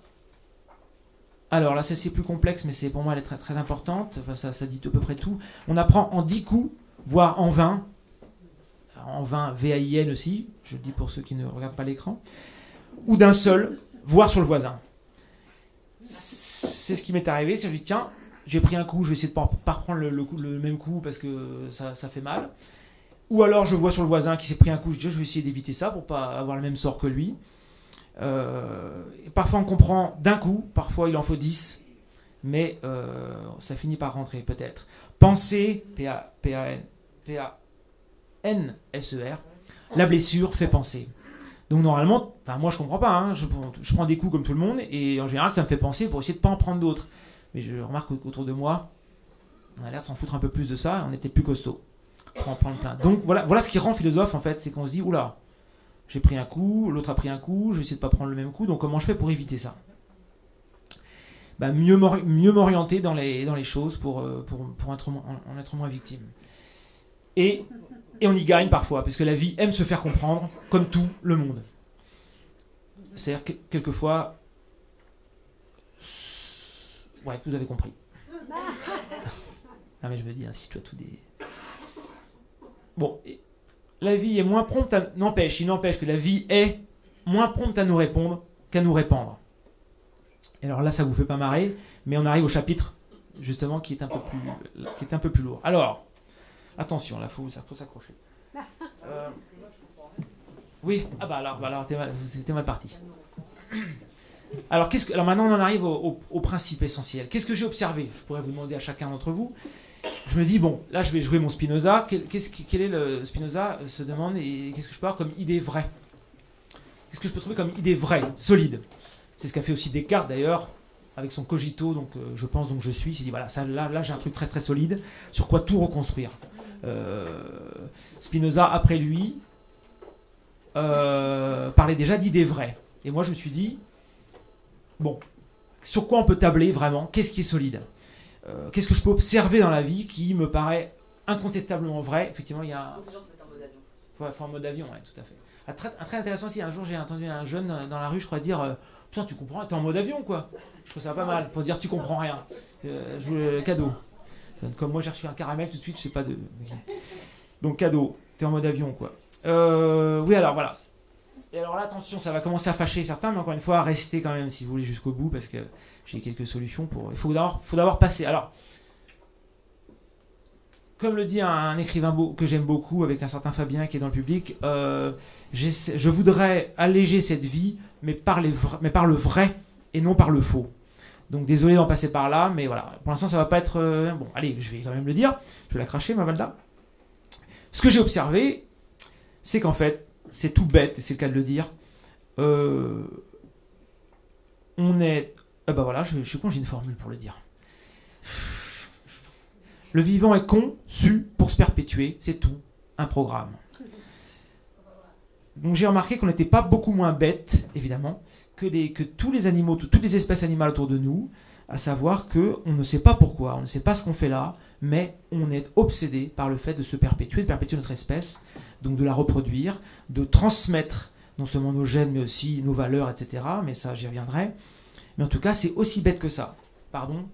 Alors là, celle-ci est plus complexe, mais pour moi elle est très, très importante. Enfin, ça dit à peu près tout. On apprend en 10 coups, voire en 20. En 20, VAIN aussi, je le dis pour ceux qui ne regardent pas l'écran, ou d'un seul, voire sur le voisin. C'est ce qui m'est arrivé, c'est que je dis tiens, j'ai pris un coup, je vais essayer de ne pas reprendre le même coup parce que ça fait mal. Ou alors je vois sur le voisin qui s'est pris un coup, je dis je vais essayer d'éviter ça pour ne pas avoir le même sort que lui. Parfois on comprend d'un coup, parfois il en faut 10, mais ça finit par rentrer peut-être. Penser, N-S-E-R, la blessure fait penser. Donc normalement, moi je comprends pas, hein, je prends des coups comme tout le monde, et en général ça me fait penser pour essayer de pas en prendre d'autres. Mais je remarque qu'autour de moi, on a l'air de s'en foutre un peu plus de ça, on était plus costaud pour en prendre plein. Donc voilà ce qui rend philosophe en fait, c'est qu'on se dit, oula, j'ai pris un coup, l'autre a pri un coup, je vais essayer de pas prendre le même coup, donc comment je fais pour éviter ça? Mieux m'orienter dans les choses pour en être moins victime. Et on y gagne parfois, parce que la vie aime se faire comprendre, comme tout le monde. C'est-à-dire que quelquefois... Ouais, vous avez compris. Ah mais je me dis, si tu as tout des... Bon, la vie est moins prompte à... Il n'empêche que la vie est moins prompte à nous répondre qu'à nous répandre. Et alors là, ça vous fait pas marrer, mais on arrive au chapitre, justement, qui est un peu plus lourd. Alors... Attention, là, faut s'accrocher. Oui, alors c'était mal parti. Alors maintenant, on en arrive au principe essentiel. Qu'est-ce que j'ai observé? Je pourrais vous demander à chacun d'entre vous. Je me dis, bon, là, je vais jouer mon Spinoza. Quel est le Spinoza se demande, et qu'est-ce que je peux avoir comme idée vraie? Qu'est-ce que je peux trouver comme idée vraie, solide? C'est ce qu'a fait aussi Descartes, d'ailleurs, avec son cogito, donc je pense, donc je suis. Il s'est dit, voilà, là j'ai un truc très très solide, sur quoi tout reconstruire. Spinoza, après lui, parlait déjà d'idées vraies. Et moi, je me suis dit, bon, sur quoi on peut tabler vraiment? Qu'est-ce qui est solide? Qu'est-ce que je peux observer dans la vie qui me paraît incontestablement vrai? Effectivement, il y a... Beaucoup de gens se mettent en mode avion. Ouais, en mode avion, ouais, tout à fait. Très intéressant aussi, un jour, j'ai entendu un jeune dans la rue, je crois, dire putain, tu comprends, t'es en mode avion, quoi. Je trouve ça pas mal, pour dire tu comprends rien. Je voulais le cadeau. Comme moi j'ai reçu un caramel tout de suite, je sais pas de... Donc cadeau, t'es en mode avion quoi. Oui alors voilà. Et alors là attention, ça va commencer à fâcher certains, mais encore une fois, restez quand même si vous voulez jusqu'au bout, parce que j'ai quelques solutions pour... Il faut d'abord passer. Alors, comme le dit un écrivain que j'aime beaucoup, avec un certain Fabien qui est dans le public, je voudrais alléger cette vie, mais par le vrai et non par le faux. Donc désolé d'en passer par là, mais voilà. Pour l'instant, ça va pas être... Bon, allez, je vais quand même le dire. Je vais la cracher, ma Valda. Ce que j'ai observé, c'est qu'en fait, c'est tout bête, et c'est le cas de le dire. On est... voilà, je suis con, j'ai une formule pour le dire. Le vivant est conçu pour se perpétuer, c'est tout. Un programme. Donc j'ai remarqué qu'on n'était pas beaucoup moins bêtes, évidemment, que tous les animaux, toutes les espèces animales autour de nous, à savoir qu'on ne sait pas pourquoi, on ne sait pas ce qu'on fait là, mais on est obsédé par le fait de se perpétuer, de perpétuer notre espèce, donc de la reproduire, de transmettre non seulement nos gènes, mais aussi nos valeurs, etc. Mais ça, j'y reviendrai. Mais en tout cas, c'est aussi bête que ça. Pardon.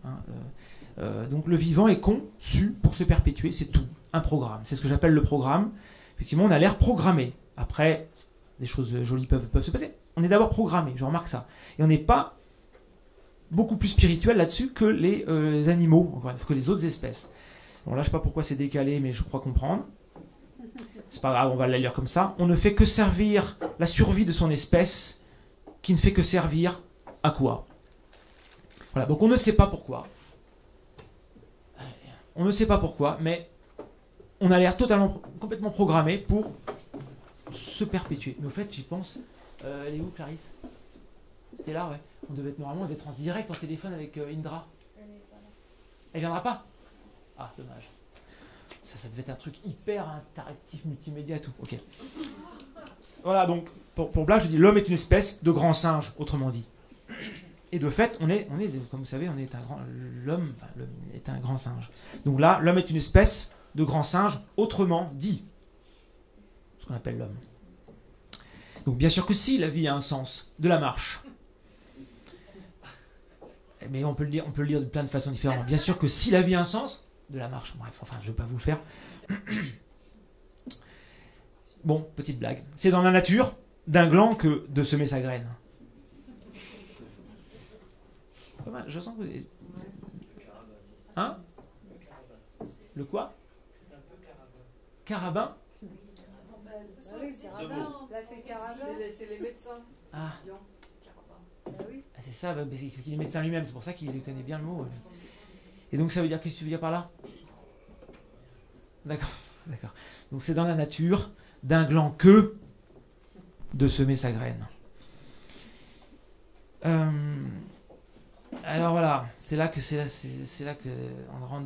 Donc le vivant est conçu pour se perpétuer, c'est tout. Un programme. C'est ce que j'appelle le programme. Effectivement, on a l'air programmé. Après, des choses jolies peuvent se passer. On est d'abord programmé, je remarque ça. Et on n'est pas beaucoup plus spirituel là-dessus que les animaux, que les autres espèces. Bon, là, je ne sais pas pourquoi c'est décalé, mais je crois comprendre. C'est pas grave, on va la lire comme ça. On ne fait que servir la survie de son espèce, qui ne fait que servir à quoi? Voilà, donc on ne sait pas pourquoi. On ne sait pas pourquoi, mais on a l'air complètement programmé pour se perpétuer. Mais au fait, j'y pense. Elle est où, Clarisse? T'es là, ouais. Normalement, on devait être en direct en téléphone avec Indra. Elle viendra pas? Ah, dommage. Ça devait être un truc hyper interactif, multimédia et tout. Ok. Voilà, donc, pour blague, je dis l'homme est une espèce de grand singe, autrement dit. Et de fait, comme vous savez, l'homme est un grand singe. Donc là, l'homme est une espèce de grand singe, autrement dit. Ce qu'on appelle l'homme. Donc bien sûr que si la vie a un sens, de la marche. Mais on peut le dire de plein de façons différentes. Bien sûr que si la vie a un sens, de la marche. Bref, enfin, je ne vais pas vous le faire. Bon, petite blague. C'est dans la nature d'un gland que de semer sa graine. Pas mal, je sens que vous... Hein? Le quoi? Carabin? C'est les médecins. Ah, c'est ça, c'est qu'il est médecin lui-même, c'est pour ça qu'il connaît bien le mot. Et donc ça veut dire, qu'est-ce que tu veux dire par là? D'accord. Donc c'est dans la nature d'un gland que de semer sa graine. Alors voilà, c'est là que on rentre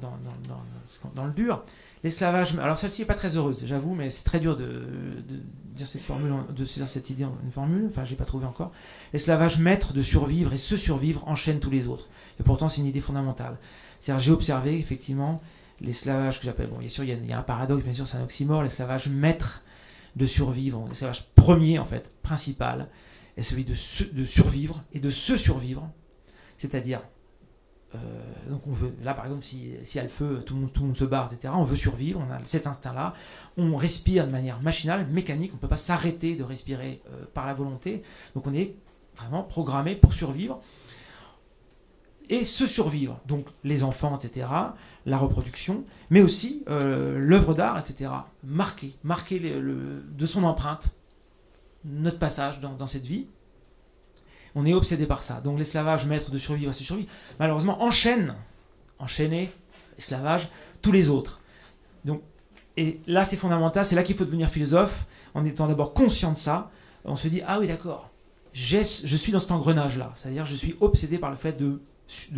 dans le dur. L'esclavage, alors celle-ci n'est pas très heureuse, j'avoue, mais c'est très dur de dire cette formule, de dire cette idée en une formule. Enfin, j'ai pas trouvé encore. L'esclavage maître de survivre et se survivre enchaîne tous les autres. Et pourtant, c'est une idée fondamentale. C'est-à-dire, j'ai observé effectivement l'esclavage que j'appelle, bon, bien sûr, il y a un paradoxe, bien sûr, c'est un oxymore. L'esclavage maître de survivre, l'esclavage premier en fait, principal, est celui de survivre et de se survivre. C'est-à-dire, donc on veut, là par exemple, s'il y a le feu, tout le monde se barre, etc. On veut survivre, on a cet instinct-là. On respire de manière machinale, mécanique, on ne peut pas s'arrêter de respirer par la volonté. Donc on est vraiment programmé pour survivre et se survivre. Donc les enfants, etc., la reproduction, mais aussi l'œuvre d'art, etc. Marquer de son empreinte notre passage dans cette vie. On est obsédé par ça. Donc l'esclavage, maître de survivre à se survivre, malheureusement enchaîner, esclavage, tous les autres. Donc, et là c'est fondamental, c'est là qu'il faut devenir philosophe, en étant d'abord conscient de ça. On se dit, ah oui d'accord, je suis dans cet engrenage-là. C'est-à-dire je suis obsédé par le fait de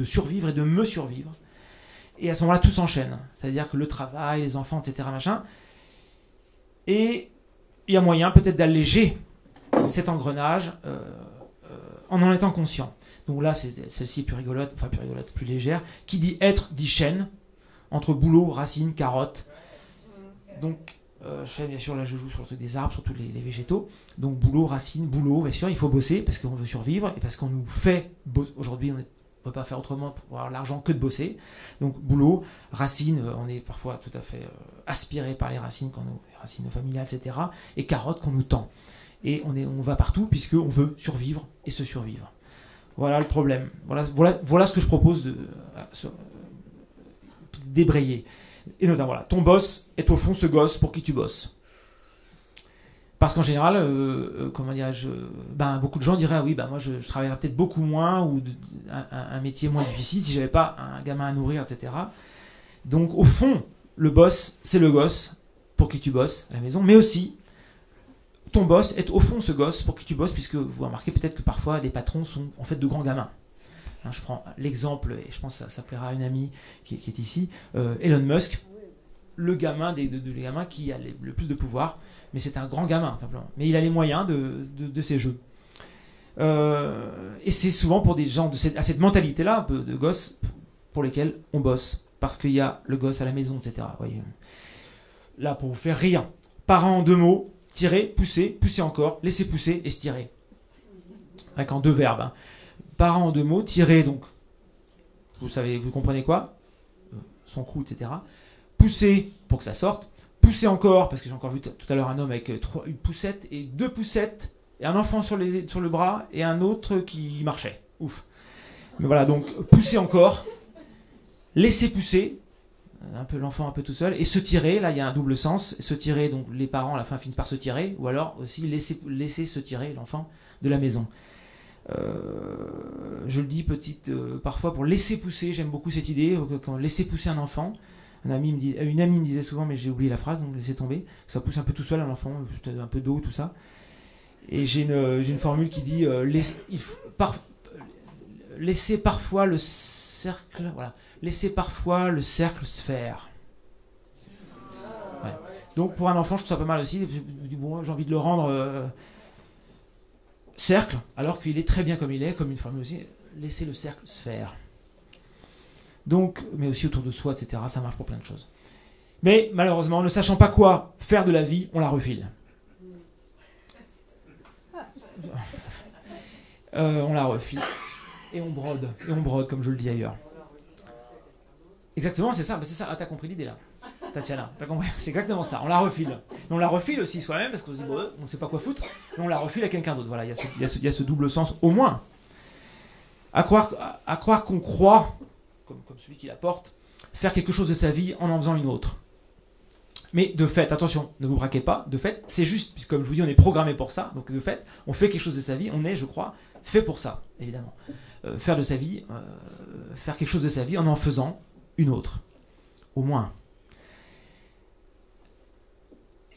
survivre et de me survivre. Et à ce moment-là, tout s'enchaîne. C'est-à-dire que le travail, les enfants, etc. machin. Et il y a moyen peut-être d'alléger cet engrenage en étant conscient. Donc là, celle-ci est plus rigolote, plus légère. Qui dit être, dit chêne, entre boulot, racine, carotte. Donc, chêne, bien sûr, là je joue sur des arbres, surtout les végétaux. Donc boulot, racine, boulot, bien sûr, il faut bosser parce qu'on veut survivre et parce qu'on nous fait bosser. Aujourd'hui, on ne peut pas faire autrement pour avoir l'argent que de bosser. Donc boulot, racine, on est parfois tout à fait aspiré par les racines, les racines familiales, etc. Et carotte qu'on nous tend. Et on va partout puisqu'on veut survivre et se survivre. Voilà le problème. Voilà ce que je propose de débrayer. Et notamment, voilà, ton boss est au fond ce gosse pour qui tu bosses. Parce qu'en général, comment dirais-je, beaucoup de gens diraient, ah oui, moi je travaillerais peut-être beaucoup moins ou un métier moins difficile si j'avais pas un gamin à nourrir, etc. Donc au fond, le boss, c'est le gosse pour qui tu bosses à la maison, mais aussi ton boss est au fond ce gosse pour qui tu bosses, puisque vous remarquez peut-être que parfois les patrons sont en fait de grands gamins. Hein, je prends l'exemple, et je pense que ça plaira à une amie qui est ici, Elon Musk, le gamin des gamins qui a le plus de pouvoir, mais c'est un grand gamin simplement. Mais il a les moyens de ses jeux. Et c'est souvent pour des gens à cette mentalité-là, un peu de gosses, pour lesquels on bosse. parce qu'il y a le gosse à la maison, etc. Voyez. Là, pour vous faire rire, parents en 2 mots, tirer, pousser, pousser encore, laisser pousser et se tirer. Avec en 2 verbes. Hein. Parents en 2 mots, tirer, donc, vous savez, vous comprenez quoi? Son cou, etc. Pousser pour que ça sorte. Pousser encore, parce que j'ai encore vu tout à l'heure un homme avec une poussette et 2 poussettes, et un enfant sur le bras, et un autre qui marchait. Ouf. Mais voilà, donc, pousser encore, laisser pousser, un peu l'enfant un peu tout seul, et se tirer, là il y a un double sens, se tirer, donc les parents à la fin finissent par se tirer, ou alors aussi laisser se tirer l'enfant de la maison. Je le dis parfois pour laisser pousser, j'aime beaucoup cette idée, quand laisser pousser un enfant, une amie me disait souvent, mais j'ai oublié la phrase, donc laissez tomber, que ça pousse un peu tout seul un enfant, juste un peu d'eau, tout ça. Et j'ai une formule qui dit, laissez parfois le cercle, voilà, laissez parfois le cercle se faire. Ouais. Donc pour un enfant, je trouve ça pas mal aussi. Bon, j'ai envie de le rendre cercle, alors qu'il est très bien comme il est, comme une formule aussi. Laissez le cercle se faire. Donc, mais aussi autour de soi, etc. Ça marche pour plein de choses. Mais malheureusement, ne sachant pas quoi faire de la vie, on la refile. On la refile. Et on brode, comme je le dis ailleurs. Exactement, c'est ça. C'est ça. Ah, t'as compris l'idée là, Tatiana. T'as compris. C'est exactement ça. On la refile. Mais on la refile aussi soi-même parce qu'on se dit bon, on ne sait pas quoi foutre. Mais on la refile à quelqu'un d'autre. Voilà, il y a ce double sens au moins. À croire qu'on croit, comme celui qui la porte, faire quelque chose de sa vie en faisant une autre. Mais de fait, attention, ne vous braquez pas. De fait, c'est juste, puisque comme je vous dis, on est programmé pour ça. Donc de fait, on fait quelque chose de sa vie. On est, je crois, fait pour ça, évidemment. Faire quelque chose de sa vie en faisant une autre, au moins.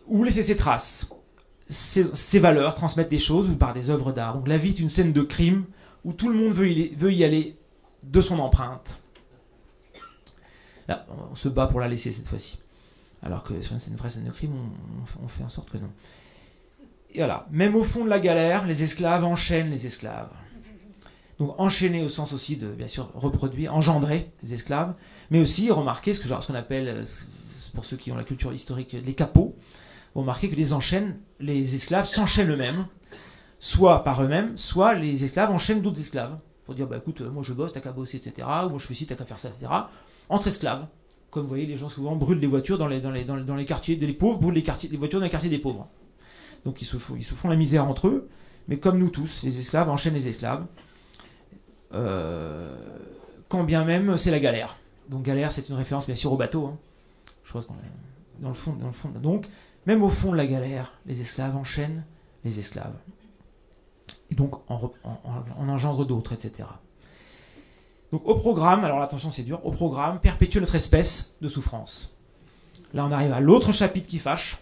Ou laisser ses traces, ses valeurs, transmettre des choses ou par des œuvres d'art. Donc la vie est une scène de crime où tout le monde veut y aller de son empreinte. Là, on se bat pour la laisser cette fois-ci. Alors que sur une vraie scène de crime, on fait en sorte que non. Et voilà. Même au fond de la galère, les esclaves enchaînent les esclaves. Donc enchaîner au sens aussi de, bien sûr, reproduire, engendrer les esclaves, mais aussi remarquer ce qu'on appelle, pour ceux qui ont la culture historique, les capots. Vous remarquez que les esclaves s'enchaînent eux-mêmes, soit par eux-mêmes, soit les esclaves enchaînent d'autres esclaves. Pour dire, bah écoute, moi je bosse, t'as qu'à bosser, etc. Ou moi je fais ci, t'as qu'à faire ça, etc. Entre esclaves. Comme vous voyez, les gens souvent brûlent des voitures dans les quartiers des pauvres, brûlent les voitures dans les quartiers des pauvres. Donc ils se font la misère entre eux, mais comme nous tous, les esclaves enchaînent les esclaves. Quand bien même c'est la galère. Donc galère, c'est une référence bien sûr au bateau. Hein. Je crois qu'on est dans le fond. Donc même au fond de la galère, les esclaves enchaînent les esclaves. Et donc on engendre d'autres, etc. Donc au programme, alors attention c'est dur, au programme, perpétuer notre espèce de souffrance. Là on arrive à l'autre chapitre qui fâche,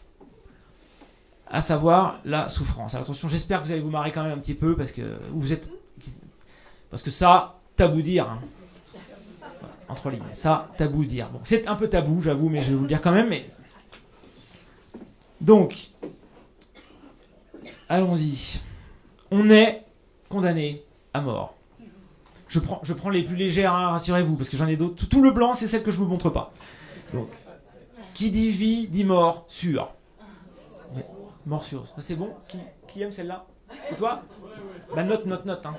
à savoir la souffrance. Alors attention, j'espère que vous allez vous marrer quand même un petit peu, parce que ça, tabou dire. Hein. Entre lignes, ça, tabou dire. Bon, c'est un peu tabou, j'avoue, mais je vais vous le dire quand même. Mais... Donc, allons-y. On est condamné à mort. Je prends les plus légères, hein, rassurez-vous, parce que j'en ai d'autres. Tout le blanc, c'est celle que je ne vous montre pas. Donc, qui dit vie, dit mort, sûr. Mort sûr. Ça, c'est bon? Qui aime celle-là? C'est toi? Bah, note. Hein.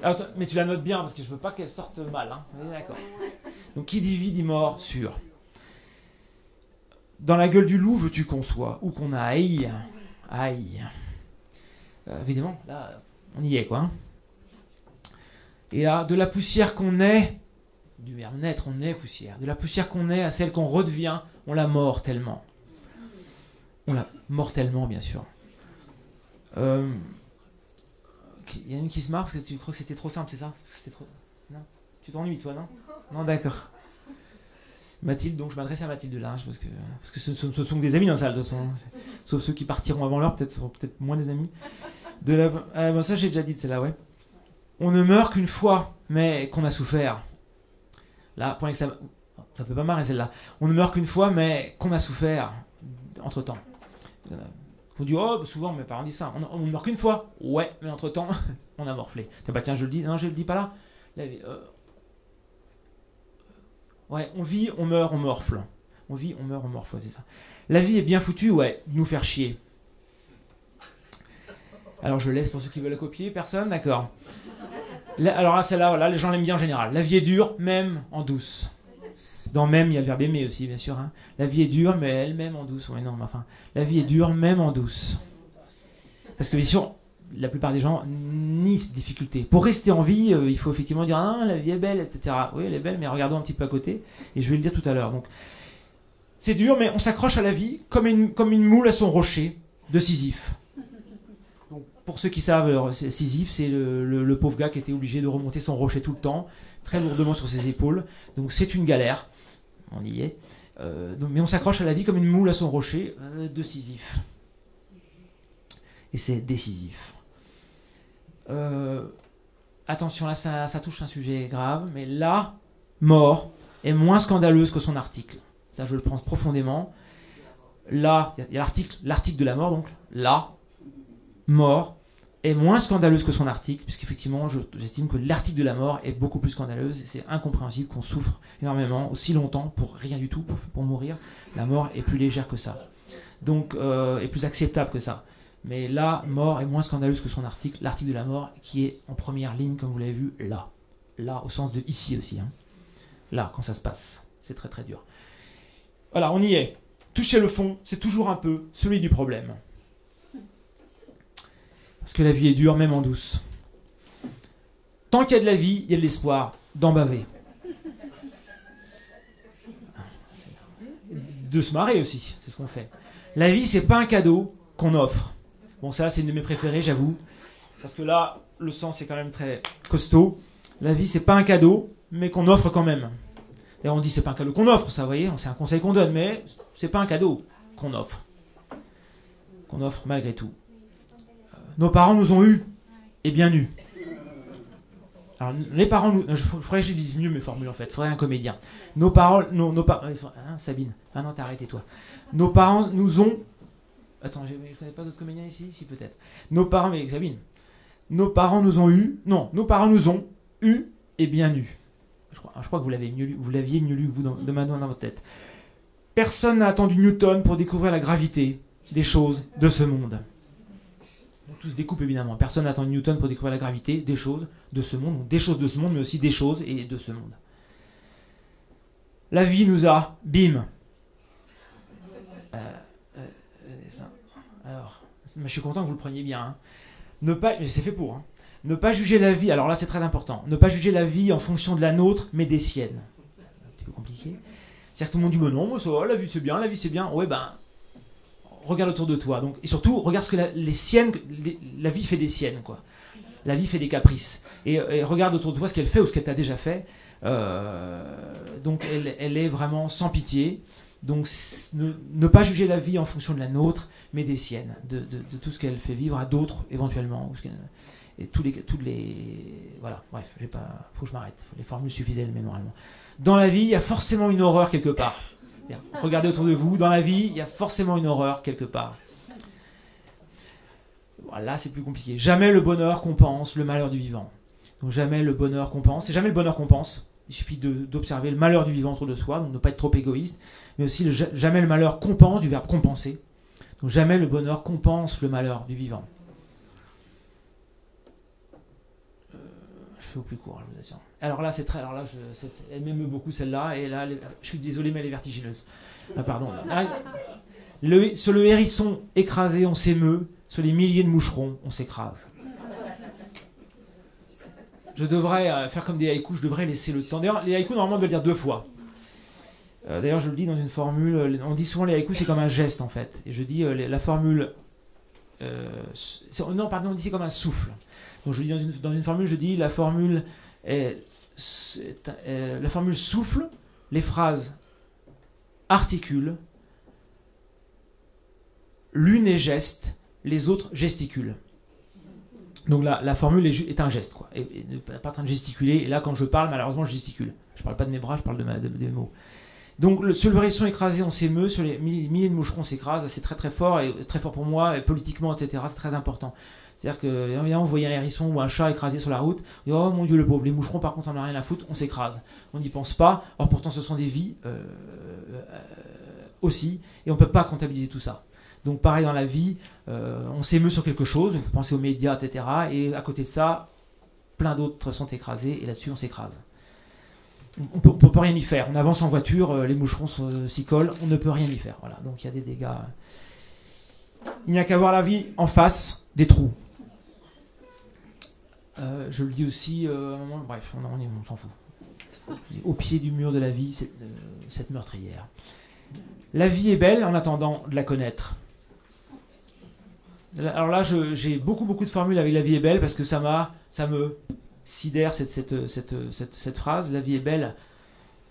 Alors, mais tu la notes bien, parce que je veux pas qu'elle sorte mal. Hein. On est d'accord. Donc, qui dit vie, dit mort, sûr. Dans la gueule du loup, veux-tu qu'on soit? Ou qu'on aille? Aïe. Évidemment, là, on y est, quoi. Hein. Et là, de la poussière qu'on est, du verbe naître, on est poussière. De la poussière qu'on est à celle qu'on redevient, on la mord tellement. On la mord tellement, bien sûr. Il y a une qui se marre parce que tu crois que c'était trop simple, c'est ça? Non. Tu t'ennuies, toi, non? Non, d'accord. Mathilde, donc je m'adresse à Mathilde là, parce que ce sont que des amis dans la salle, de toute façon. Sauf ceux qui partiront avant l'heure, seront peut-être moins des amis. Bon, ça j'ai déjà dit de celle-là, ouais. On ne meurt qu'une fois, mais qu'on a souffert. Là, point exclamation. Ça fait pas marrer celle-là. On ne meurt qu'une fois, mais qu'on a souffert entre-temps. On dit, oh, souvent mes parents disent ça. On ne meurt qu'une fois. Ouais, mais entre-temps, on a morflé. Bah tiens, je le dis. Non, je le dis pas là. Ouais, on vit, on meurt, on morfle. On vit, on meurt, on morfle, ouais, c'est ça. La vie est bien foutue, ouais, nous faire chier. Alors je laisse pour ceux qui veulent la copier, personne, d'accord. Alors là, celle-là, là, les gens l'aiment bien en général. La vie est dure, même en douce. Dans même, il y a le verbe aimer aussi, bien sûr. Hein. La vie est dure, mais elle-même en douce. Ouais, non, mais enfin, la vie est dure, même en douce. Parce que bien sûr, la plupart des gens nient cette difficulté. Pour rester en vie, il faut effectivement dire ah, la vie est belle, etc. Oui, elle est belle, mais regardons un petit peu à côté. Et je vais le dire tout à l'heure. Donc, c'est dur, mais on s'accroche à la vie comme une moule à son rocher de Sisyphe. Donc, pour ceux qui savent, Sisyphe, c'est le pauvre gars qui était obligé de remonter son rocher tout le temps, très lourdement sur ses épaules. Donc, c'est une galère. On y est. Mais on s'accroche à la vie comme une moule à son rocher de Sisyphe. Et c'est décisif. Attention, là, ça touche un sujet grave, mais la mort est moins scandaleuse que son article. Ça, je le pense profondément. Là, il y a l'article de la mort, donc la mort est moins scandaleuse que son article, puisqu'effectivement, j'estime que l'article de la mort est beaucoup plus scandaleuse, et c'est incompréhensible qu'on souffre énormément, aussi longtemps, pour rien du tout, pour mourir. La mort est plus légère que ça. Donc, est plus acceptable que ça. Mais la mort est moins scandaleuse que son article, l'article de la mort, qui est en première ligne, comme vous l'avez vu, là. Là, au sens de ici aussi. Hein. Là, quand ça se passe. C'est très très dur. Voilà, on y est. Toucher le fond, c'est toujours un peu celui du problème. Parce que la vie est dure, même en douce. Tant qu'il y a de la vie, il y a de l'espoir d'en baver. De se marrer aussi, c'est ce qu'on fait. La vie, c'est pas un cadeau qu'on offre. Bon, ça, c'est une de mes préférées, j'avoue. Parce que là, le sens est quand même très costaud. La vie, c'est pas un cadeau, mais qu'on offre quand même. D'ailleurs, on dit c'est pas un cadeau qu'on offre, ça, vous voyez, c'est un conseil qu'on donne, mais c'est pas un cadeau qu'on offre. Qu'on offre malgré tout. Nos parents nous ont eus, et bien eus. Alors, les parents nous... Il faudrait que je dise mieux mes formules, en fait. Il faudrait un comédien. Nos parents... Hein, Sabine. Ah non, t'as arrêté, toi. Nos parents nous ont... Attends, je ne connais pas d'autres comédiens ici? Si, peut-être. Nos parents... Mais Sabine. Nos parents nous ont eu... Non, nos parents nous ont eu et bien eus. Je crois que vous l'aviez mieux lu, vous, de maintenant dans votre tête. Personne n'a attendu Newton pour découvrir la gravité des choses de ce monde. Tout se découpe, évidemment. Personne n'a attendu Newton pour découvrir la gravité des choses de ce monde. Donc des choses de ce monde, mais aussi des choses et de ce monde. La vie nous a... Bim. Alors, je suis content que vous le preniez bien. Hein. Mais c'est fait pour. Hein. Ne pas juger la vie, alors là c'est très important, ne pas juger la vie en fonction de la nôtre, mais des siennes. Un petit peu compliqué. C'est-à-dire que tout le monde dit, mais non, moi ça va, la vie c'est bien, la vie c'est bien. Ouais, ben, regarde autour de toi. Donc, et surtout, regarde ce que la vie fait des siennes, quoi. La vie fait des caprices. Et regarde autour de toi ce qu'elle fait ou ce qu'elle t'a déjà fait. Donc, elle est vraiment sans pitié. Donc, ne pas juger la vie en fonction de la nôtre, mais des siennes, de tout ce qu'elle fait vivre à d'autres, éventuellement. Et tous les... Voilà, bref, faut que je m'arrête. Les formules suffisaient, mais normalement. Dans la vie, il y a forcément une horreur quelque part. Bien. Regardez autour de vous, dans la vie, il y a forcément une horreur quelque part. Voilà, c'est plus compliqué. Jamais le bonheur compense le malheur du vivant. Donc jamais le bonheur compense. C'est jamais le bonheur compense. Il suffit d'observer le malheur du vivant autour de soi, donc ne pas être trop égoïste. Mais aussi, jamais le malheur compense, du verbe compenser. Donc jamais le bonheur compense le malheur du vivant. Je fais au plus court, je vous assure. Alors là, elle m'aime beaucoup celle-là, et là, je suis désolé, mais elle est vertigineuse. Ah, pardon. Sur le hérisson écrasé, on s'émeut. Sur les milliers de moucherons, on s'écrase. Je devrais faire comme des haïkus, je devrais laisser le temps. D'ailleurs, les haïkus, normalement, on doit le dire 2 fois. D'ailleurs, je le dis dans une formule. On dit souvent les haïkus, c'est comme un geste, en fait. Et je dis la formule... non, pardon, on dit c'est comme un souffle. Donc je dis dans une formule, je dis la formule souffle, les phrases articulent, l'une est geste, les autres gesticulent. Donc la formule est un geste, quoi. Et ne pas en train de gesticuler. Et là, quand je parle, malheureusement, je gesticule. Je parle pas de mes bras, je parle de mes mots. Donc sur le hérisson écrasé, on s'émeut, sur les milliers de moucherons, on s'écrase. C'est très très fort, et très fort pour moi, et politiquement, etc. C'est très important. C'est-à-dire que, évidemment, vous voyez un hérisson ou un chat écrasé sur la route, vous dites, oh mon Dieu le pauvre, les moucherons par contre on n'a rien à foutre, on s'écrase. On n'y pense pas, or pourtant ce sont des vies aussi, et on ne peut pas comptabiliser tout ça. Donc pareil dans la vie, on s'émeut sur quelque chose, vous pensez aux médias, etc. Et à côté de ça, plein d'autres sont écrasés, et là-dessus on s'écrase. On peut rien y faire. On avance en voiture, les moucherons s'y collent, on ne peut rien y faire. Voilà, donc il y a des dégâts. Il n'y a qu'à voir la vie en face des trous. Je le dis aussi, à un moment, bref, on s'en fout. Au pied du mur de la vie, cette meurtrière. La vie est belle en attendant de la connaître. Alors là, j'ai beaucoup de formules avec la vie est belle parce que ça me sidère cette phrase. La vie est belle.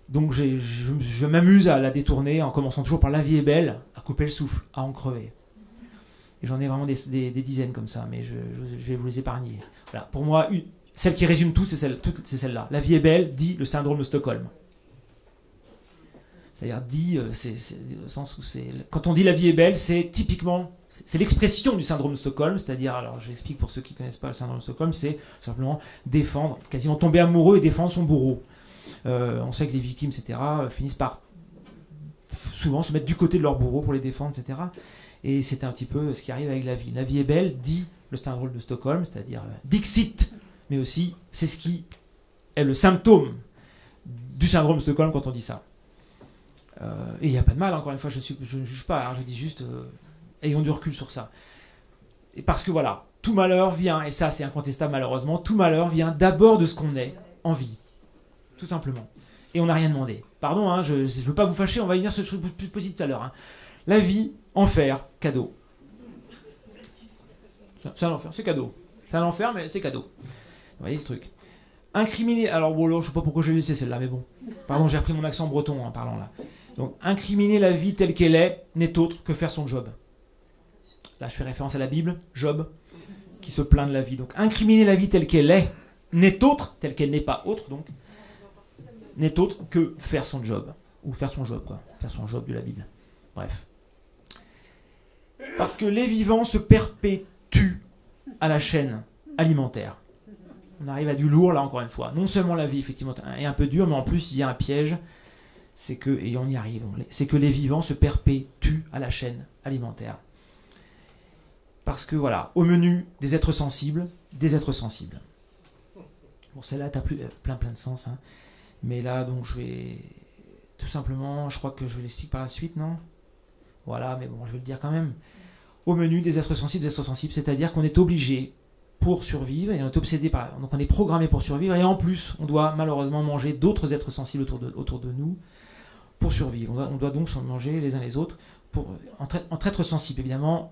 Donc je m'amuse à la détourner en commençant toujours par la vie est belle, à couper le souffle, à en crever. Et j'en ai vraiment des dizaines comme ça, mais je vais vous les épargner. Voilà. Pour moi, celle qui résume tout, c'est celle-là. La vie est belle, dit le syndrome de Stockholm. C'est-à-dire, dit, au sens où quand on dit la vie est belle, c'est typiquement, c'est l'expression du syndrome de Stockholm, c'est-à-dire, alors j'explique pour ceux qui ne connaissent pas le syndrome de Stockholm, c'est simplement défendre, quasiment tomber amoureux et défendre son bourreau. On sait que les victimes, etc., finissent par souvent se mettre du côté de leur bourreau pour les défendre, etc. Et c'est un petit peu ce qui arrive avec la vie. La vie est belle, dit le syndrome de Stockholm, c'est-à-dire Dixit, mais aussi c'est ce qui est le symptôme du syndrome de Stockholm quand on dit ça. Et il n'y a pas de mal, encore une fois, je ne juge pas, hein, je dis juste ayons du recul sur ça. Et parce que voilà, tout malheur vient, et ça c'est incontestable malheureusement, tout malheur vient d'abord de ce qu'on est en vie, tout simplement. Et on n'a rien demandé. Pardon, hein, je ne veux pas vous fâcher, on va y venir sur ce truc plus positif tout à l'heure. Hein. La vie, enfer, cadeau. C'est un enfer, c'est cadeau. C'est un enfer, mais c'est cadeau. Vous voyez le truc. Incriminer, alors bon, là, je ne sais pas pourquoi j'ai laissé celle-là, mais bon. Pardon, j'ai repris mon accent breton en parlant là. Donc, incriminer la vie telle qu'elle est n'est autre que faire son job. Là, je fais référence à la Bible, Job, qui se plaint de la vie. Donc, incriminer la vie telle qu'elle est n'est autre, telle qu'elle n'est pas autre, donc, n'est autre que faire son job. Ou faire son job, quoi. Faire son job de la Bible. Bref. Parce que les vivants se perpétuent à la chaîne alimentaire. On arrive à du lourd, là, encore une fois. Non seulement la vie, effectivement, est un peu dure, mais en plus, il y a un piège. C'est que, et on y arrive, c'est que les vivants se perpétuent à la chaîne alimentaire. Parce que, voilà, au menu des êtres sensibles, des êtres sensibles. Bon, celle-là, t'as plein de sens, hein. Mais là, donc, je vais... Tout simplement, je crois que je l'explique par la suite, non ? Voilà, mais bon, je vais le dire quand même. Au menu des êtres sensibles, c'est-à-dire qu'on est obligé, pour survivre, et on est obsédé par... Donc on est programmé pour survivre, et en plus, on doit malheureusement manger d'autres êtres sensibles autour de nous pour survivre. On doit donc s'en manger les uns les autres. Entre êtres sensibles, évidemment,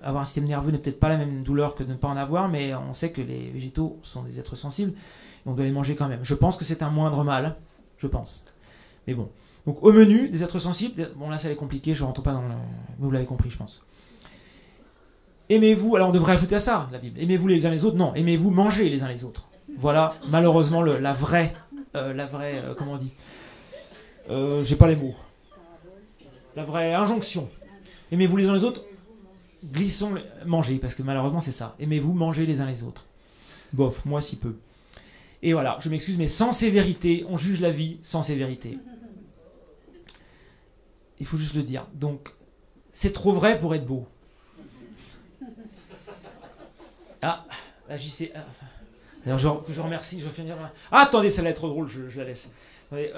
avoir un système nerveux n'est peut-être pas la même douleur que de ne pas en avoir, mais on sait que les végétaux sont des êtres sensibles, et on doit les manger quand même. Je pense que c'est un moindre mal, je pense. Mais bon. Donc au menu des êtres sensibles, bon là ça va être compliqué, je ne rentre pas dans le... Vous l'avez compris, je pense. Aimez-vous, alors on devrait ajouter à ça, la Bible. Aimez-vous les uns les autres, non, aimez-vous manger les uns les autres. Voilà, malheureusement, la vraie, comment on dit, j'ai pas les mots. La vraie injonction. Aimez-vous les uns les autres, mangez, parce que malheureusement c'est ça. Aimez-vous manger les uns les autres. Bof, moi si peu. Et voilà, je m'excuse, mais sans sévérité, on juge la vie sans sévérité. Il faut juste le dire. Donc, c'est trop vrai pour être beau. Ah, là j'y sais. Alors je remercie, je vais finir. Ah, attendez, ça va être trop drôle, je la laisse.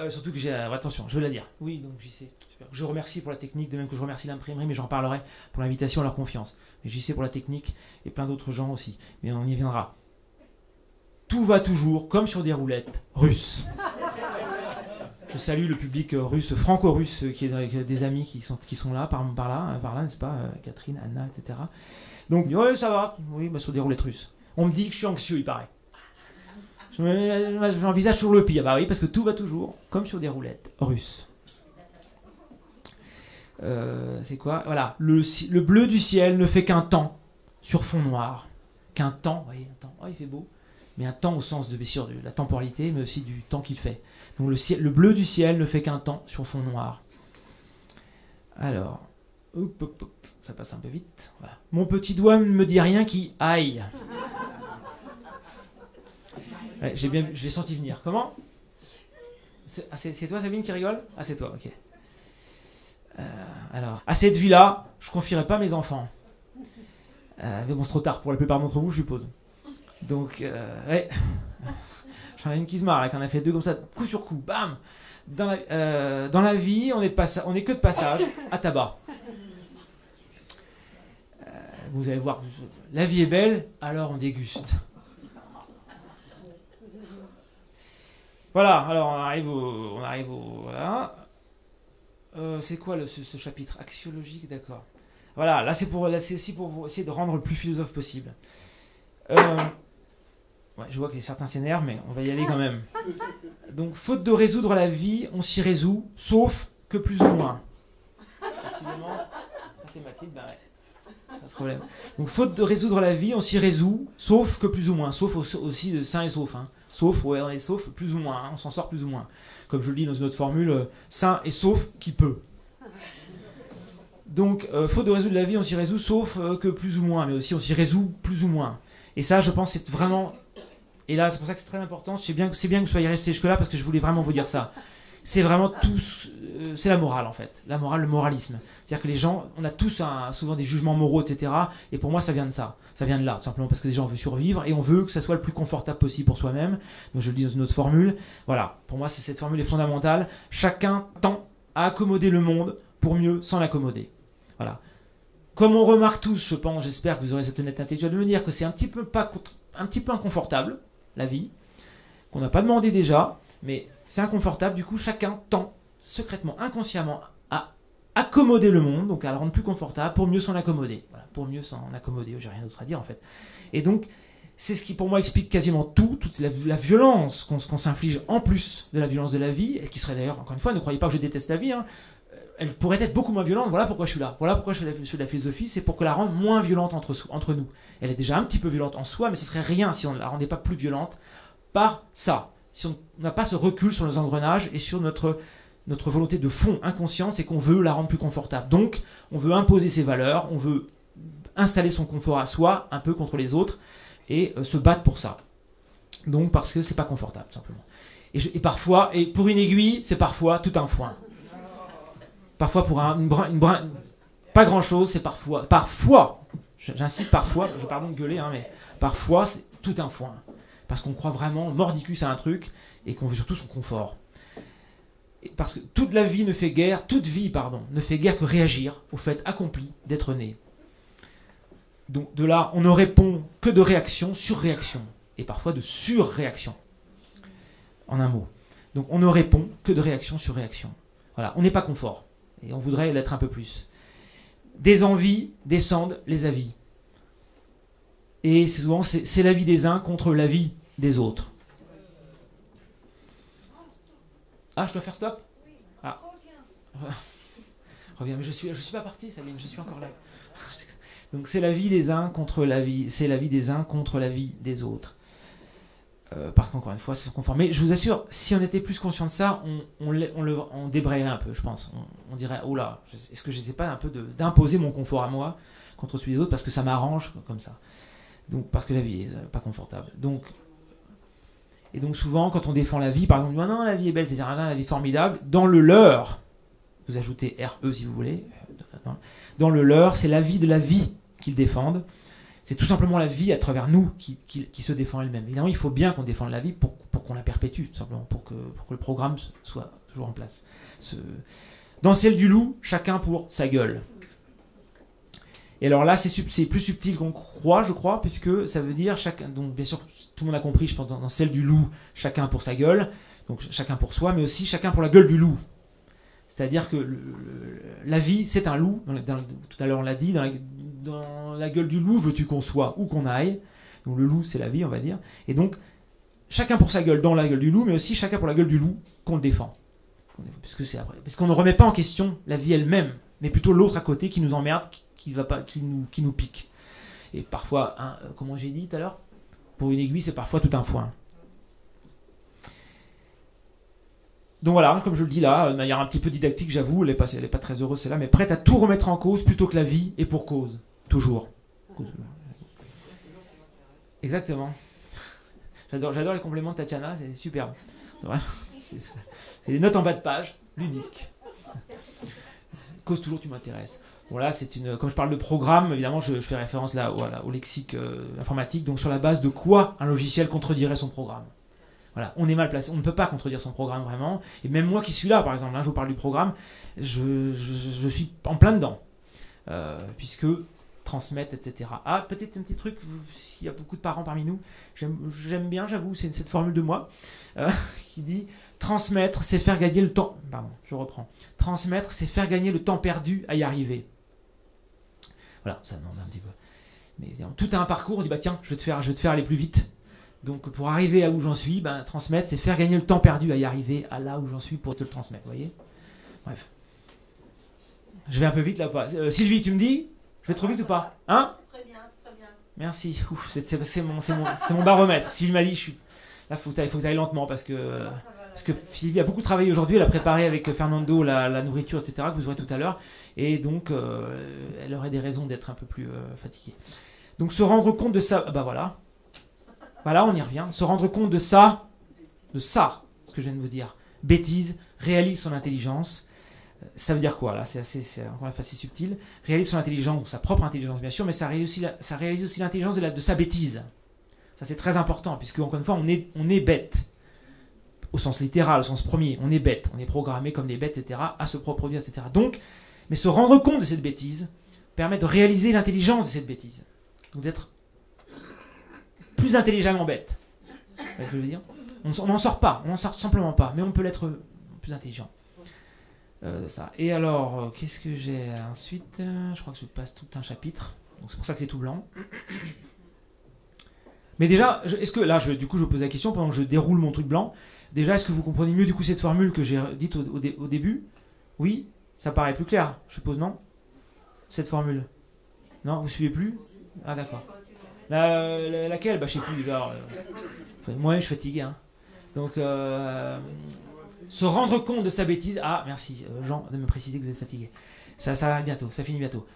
Surtout que j'ai. Attention, je vais la dire. Oui, donc j'y sais. Super. Je remercie pour la technique, de même que je remercie l'imprimerie, mais j'en parlerai pour l'invitation à leur confiance. Mais j'y sais pour la technique et plein d'autres gens aussi. Mais on y viendra. Tout va toujours comme sur des roulettes russes. Je salue le public russe, franco-russe, qui est avec des amis qui sont là, par là, n'est-ce pas, Catherine, Anna, etc. Donc, oui, ça va, oui, bah, sur des roulettes russes. On me dit que je suis anxieux, il paraît. J'envisage toujours le pire, bah oui, parce que tout va toujours comme sur des roulettes russes. C'est quoi ? Voilà, le bleu du ciel ne fait qu'un temps sur fond noir. Qu'un temps, vous voyez, un temps, oh, il fait beau. Mais un temps au sens de, bien sûr, de la temporalité, mais aussi du temps qu'il fait. Donc le bleu du ciel ne fait qu'un temps sur fond noir. Alors, Hop, hop, hop, ça passe un peu vite. Voilà. Mon petit doigt ne me dit rien qui aille. Ouais, j'ai bien vu, je l'ai senti venir. Comment? C'est toi, Sabine, qui rigole? Ah, c'est toi, ok. Alors, à cette vie-là, je confierai pas mes enfants. Mais bon, c'est trop tard pour la plupart d'entre vous, je suppose. Donc, ouais. J'en ai une qui se marre, qu'on a fait deux comme ça, coup sur coup, bam. Dans la vie, on est que de passage à tabac. Vous allez voir, la vie est belle, alors on déguste. Voilà, alors on arrive au voilà. C'est quoi ce chapitre axiologique, d'accord. Voilà, là c'est aussi pour vous essayer de rendre le plus philosophe possible. Ouais, je vois que certains s'énervent, mais on va y aller quand même. Donc, faute de résoudre la vie, on s'y résout, sauf que plus ou moins. Possiblement. C'est Mathilde, ben ouais. Pas de problème. Donc, faute de résoudre la vie, on s'y résout, sauf que plus ou moins. Sauf aussi de sain et sauf. Hein. Sauf, ouais, on est sauf, plus ou moins. Hein, on s'en sort plus ou moins. Comme je le dis dans une autre formule, sain et sauf qui peut. Donc, faute de résoudre la vie, on s'y résout, sauf que plus ou moins. Mais aussi, on s'y résout plus ou moins. Et ça, je pense, c'est vraiment... Et là, c'est pour ça que c'est très important. C'est bien que vous soyez restés jusque-là, parce que je voulais vraiment vous dire ça. C'est vraiment c'est la morale, en fait. La morale, le moralisme. C'est-à-dire que les gens, on a tous souvent des jugements moraux, etc. Et pour moi, ça vient de ça. Ça vient de là, tout simplement parce que déjà, on veut survivre et on veut que ça soit le plus confortable possible pour soi-même. Donc, je le dis dans une autre formule. Voilà. Pour moi, cette formule est fondamentale. Chacun tend à accommoder le monde pour mieux s'en accommoder. Voilà. Comme on remarque tous, je pense, j'espère que vous aurez cette honnêteté intellectuelle de me dire que c'est un petit peu inconfortable, la vie, qu'on n'a pas demandé déjà, mais c'est inconfortable, du coup chacun tend secrètement, inconsciemment à accommoder le monde, donc à le rendre plus confortable pour mieux s'en accommoder. Voilà, pour mieux s'en accommoder, j'ai rien d'autre à dire en fait. Et donc, c'est ce qui pour moi explique quasiment toute la violence qu'on s'inflige en plus de la violence de la vie, et qui serait d'ailleurs, encore une fois, ne croyez pas que je déteste la vie, hein, elle pourrait être beaucoup moins violente, voilà pourquoi je suis là. Voilà pourquoi je fais de la philosophie, c'est pour que la rendre moins violente entre nous. Elle est déjà un petit peu violente en soi, mais ce serait rien si on ne la rendait pas plus violente par ça. Si on n'a pas ce recul sur nos engrenages et sur notre volonté de fond inconsciente, c'est qu'on veut la rendre plus confortable. Donc, on veut imposer ses valeurs, on veut installer son confort à soi, un peu contre les autres, et se battre pour ça. Donc, parce que c'est pas confortable, tout simplement. Et parfois, et pour une aiguille, c'est parfois tout un foin. Parfois pour pas grand chose, c'est parfois, j'insiste parfois, pardon de gueuler, hein, mais parfois c'est tout un foin. Parce qu'on croit vraiment mordicus à un truc et qu'on veut surtout son confort. Et parce que toute vie ne fait guère que réagir au fait accompli d'être né. Donc de là, on ne répond que de réaction sur réaction et parfois de surréaction. En un mot. Donc on ne répond que de réaction sur réaction. Voilà, on n'est pas confort. Et on voudrait l'être un peu plus. Des envies descendent les avis. Et souvent, c'est la vie des uns contre la vie des autres. Ah, je dois faire stop? Ah. Reviens, mais je suis pas parti, Sabine, je suis encore là. Donc c'est la vie des uns contre la vie, c'est la vie des uns contre la vie des autres. Parce qu'encore une fois, c'est conforme. Mais je vous assure, si on était plus conscient de ça, on débrayerait un peu, je pense. On dirait, oh là, est-ce que je n'essaie pas un peu d'imposer mon confort à moi contre celui des autres parce que ça m'arrange comme ça. Donc, parce que la vie est pas confortable. Donc souvent, quand on défend la vie, par exemple, on dit, non, la vie est belle, c'est-à-dire la vie est formidable. Dans le leur, vous ajoutez RE si vous voulez, dans le leur, c'est la vie de la vie qu'ils défendent. C'est tout simplement la vie à travers nous qui se défend elle-même. Évidemment, il faut bien qu'on défende la vie pour qu'on la perpétue, tout simplement, pour que le programme soit toujours en place. Dans celle du loup, chacun pour sa gueule. Et alors là, c'est plus subtil qu'on croit, je crois, puisque ça veut dire chacun. Donc bien sûr, tout le monde a compris, je pense, dans celle du loup, chacun pour sa gueule, donc chacun pour soi, mais aussi chacun pour la gueule du loup. C'est-à-dire que la vie, c'est un loup. Tout à l'heure, on l'a dit, dans la gueule du loup, veux-tu qu'on soit ou qu'on aille. Donc le loup, c'est la vie, on va dire. Et donc, chacun pour sa gueule dans la gueule du loup, mais aussi chacun pour la gueule du loup qu'on le défend. Parce qu'on ne remet pas en question la vie elle-même, mais plutôt l'autre à côté qui nous emmerde, qui nous pique. Et parfois, comment j'ai dit tout à l'heure, pour une aiguille, c'est parfois tout un foin. Donc voilà, comme je le dis là, de manière un petit peu didactique, j'avoue, elle est pas très heureuse celle-là, mais prête à tout remettre en cause plutôt que la vie est pour cause. Toujours. Exactement. J'adore les compléments de Tatiana, c'est superbe. Ouais, c'est les notes en bas de page, ludique. Cause toujours, tu m'intéresses. Bon là, comme je parle de programme, évidemment, je fais référence là, voilà, au lexique informatique. Donc sur la base de quoi un logiciel contredirait son programme. Voilà, on est mal placé, on ne peut pas contredire son programme vraiment. Et même moi qui suis là, par exemple, je vous parle du programme, je suis en plein dedans, puisque transmettre, etc. Ah, peut-être un petit truc, s'il y a beaucoup de parents parmi nous, j'aime bien, j'avoue, c'est cette formule de moi, qui dit transmettre, c'est faire gagner le temps. Pardon, je reprends. Transmettre, c'est faire gagner le temps perdu à y arriver. Voilà, ça demande un petit peu. Mais tout a un parcours, on dit bah tiens, je vais te faire aller plus vite. Donc pour arriver à où j'en suis, transmettre, c'est faire gagner le temps perdu à y arriver à là où j'en suis pour te le transmettre, vous voyez. Bref. Je vais un peu vite là pas. Sylvie, tu me dis? Je vais trop vite ou pas? Hein? Très bien, très bien. Merci. Ouf, c'est mon baromètre. Sylvie m'a dit, là, faut que tu ailles lentement parce que Sylvie a beaucoup travaillé aujourd'hui. Elle a préparé avec Fernando la nourriture, etc., que vous aurez tout à l'heure. Et donc, elle aurait des raisons d'être un peu plus fatiguée. Donc, se rendre compte de ça. Bah voilà. Voilà, on y revient. Se rendre compte de ça, ce que je viens de vous dire. Bêtise, réalise son intelligence. Ça veut dire quoi là? C'est encore une fois assez subtil. Réalise son intelligence, ou sa propre intelligence bien sûr, mais ça réalise aussi l'intelligence de sa bêtise. Ça c'est très important, puisque encore une fois on est bête. Au sens littéral, au sens premier, on est bête. On est programmé comme des bêtes, etc., à se reproduire, etc. Donc, mais se rendre compte de cette bêtise permet de réaliser l'intelligence de cette bêtise. Donc d'être plus intelligemment bête. Vous voyez ce que je veux dire? On n'en sort pas, on n'en sort simplement pas, mais on peut l'être plus intelligent. Ça. Et alors, qu'est-ce que j'ai ensuite? Je crois que je passe tout un chapitre, donc c'est pour ça que c'est tout blanc. Mais déjà, est-ce que là, du coup, je pose la question pendant que je déroule mon truc blanc. Déjà, est-ce que vous comprenez mieux du coup cette formule que j'ai dite au début? Oui, ça paraît plus clair, je suppose, non? Cette formule? Non, vous suivez plus? Ah d'accord. Laquelle? Bah je sais plus déjà. Moi, je suis fatigué. Hein. Donc, se rendre compte de sa bêtise. Ah, merci Jean de me préciser que vous êtes fatigué. Ça arrive bientôt, ça finit bientôt.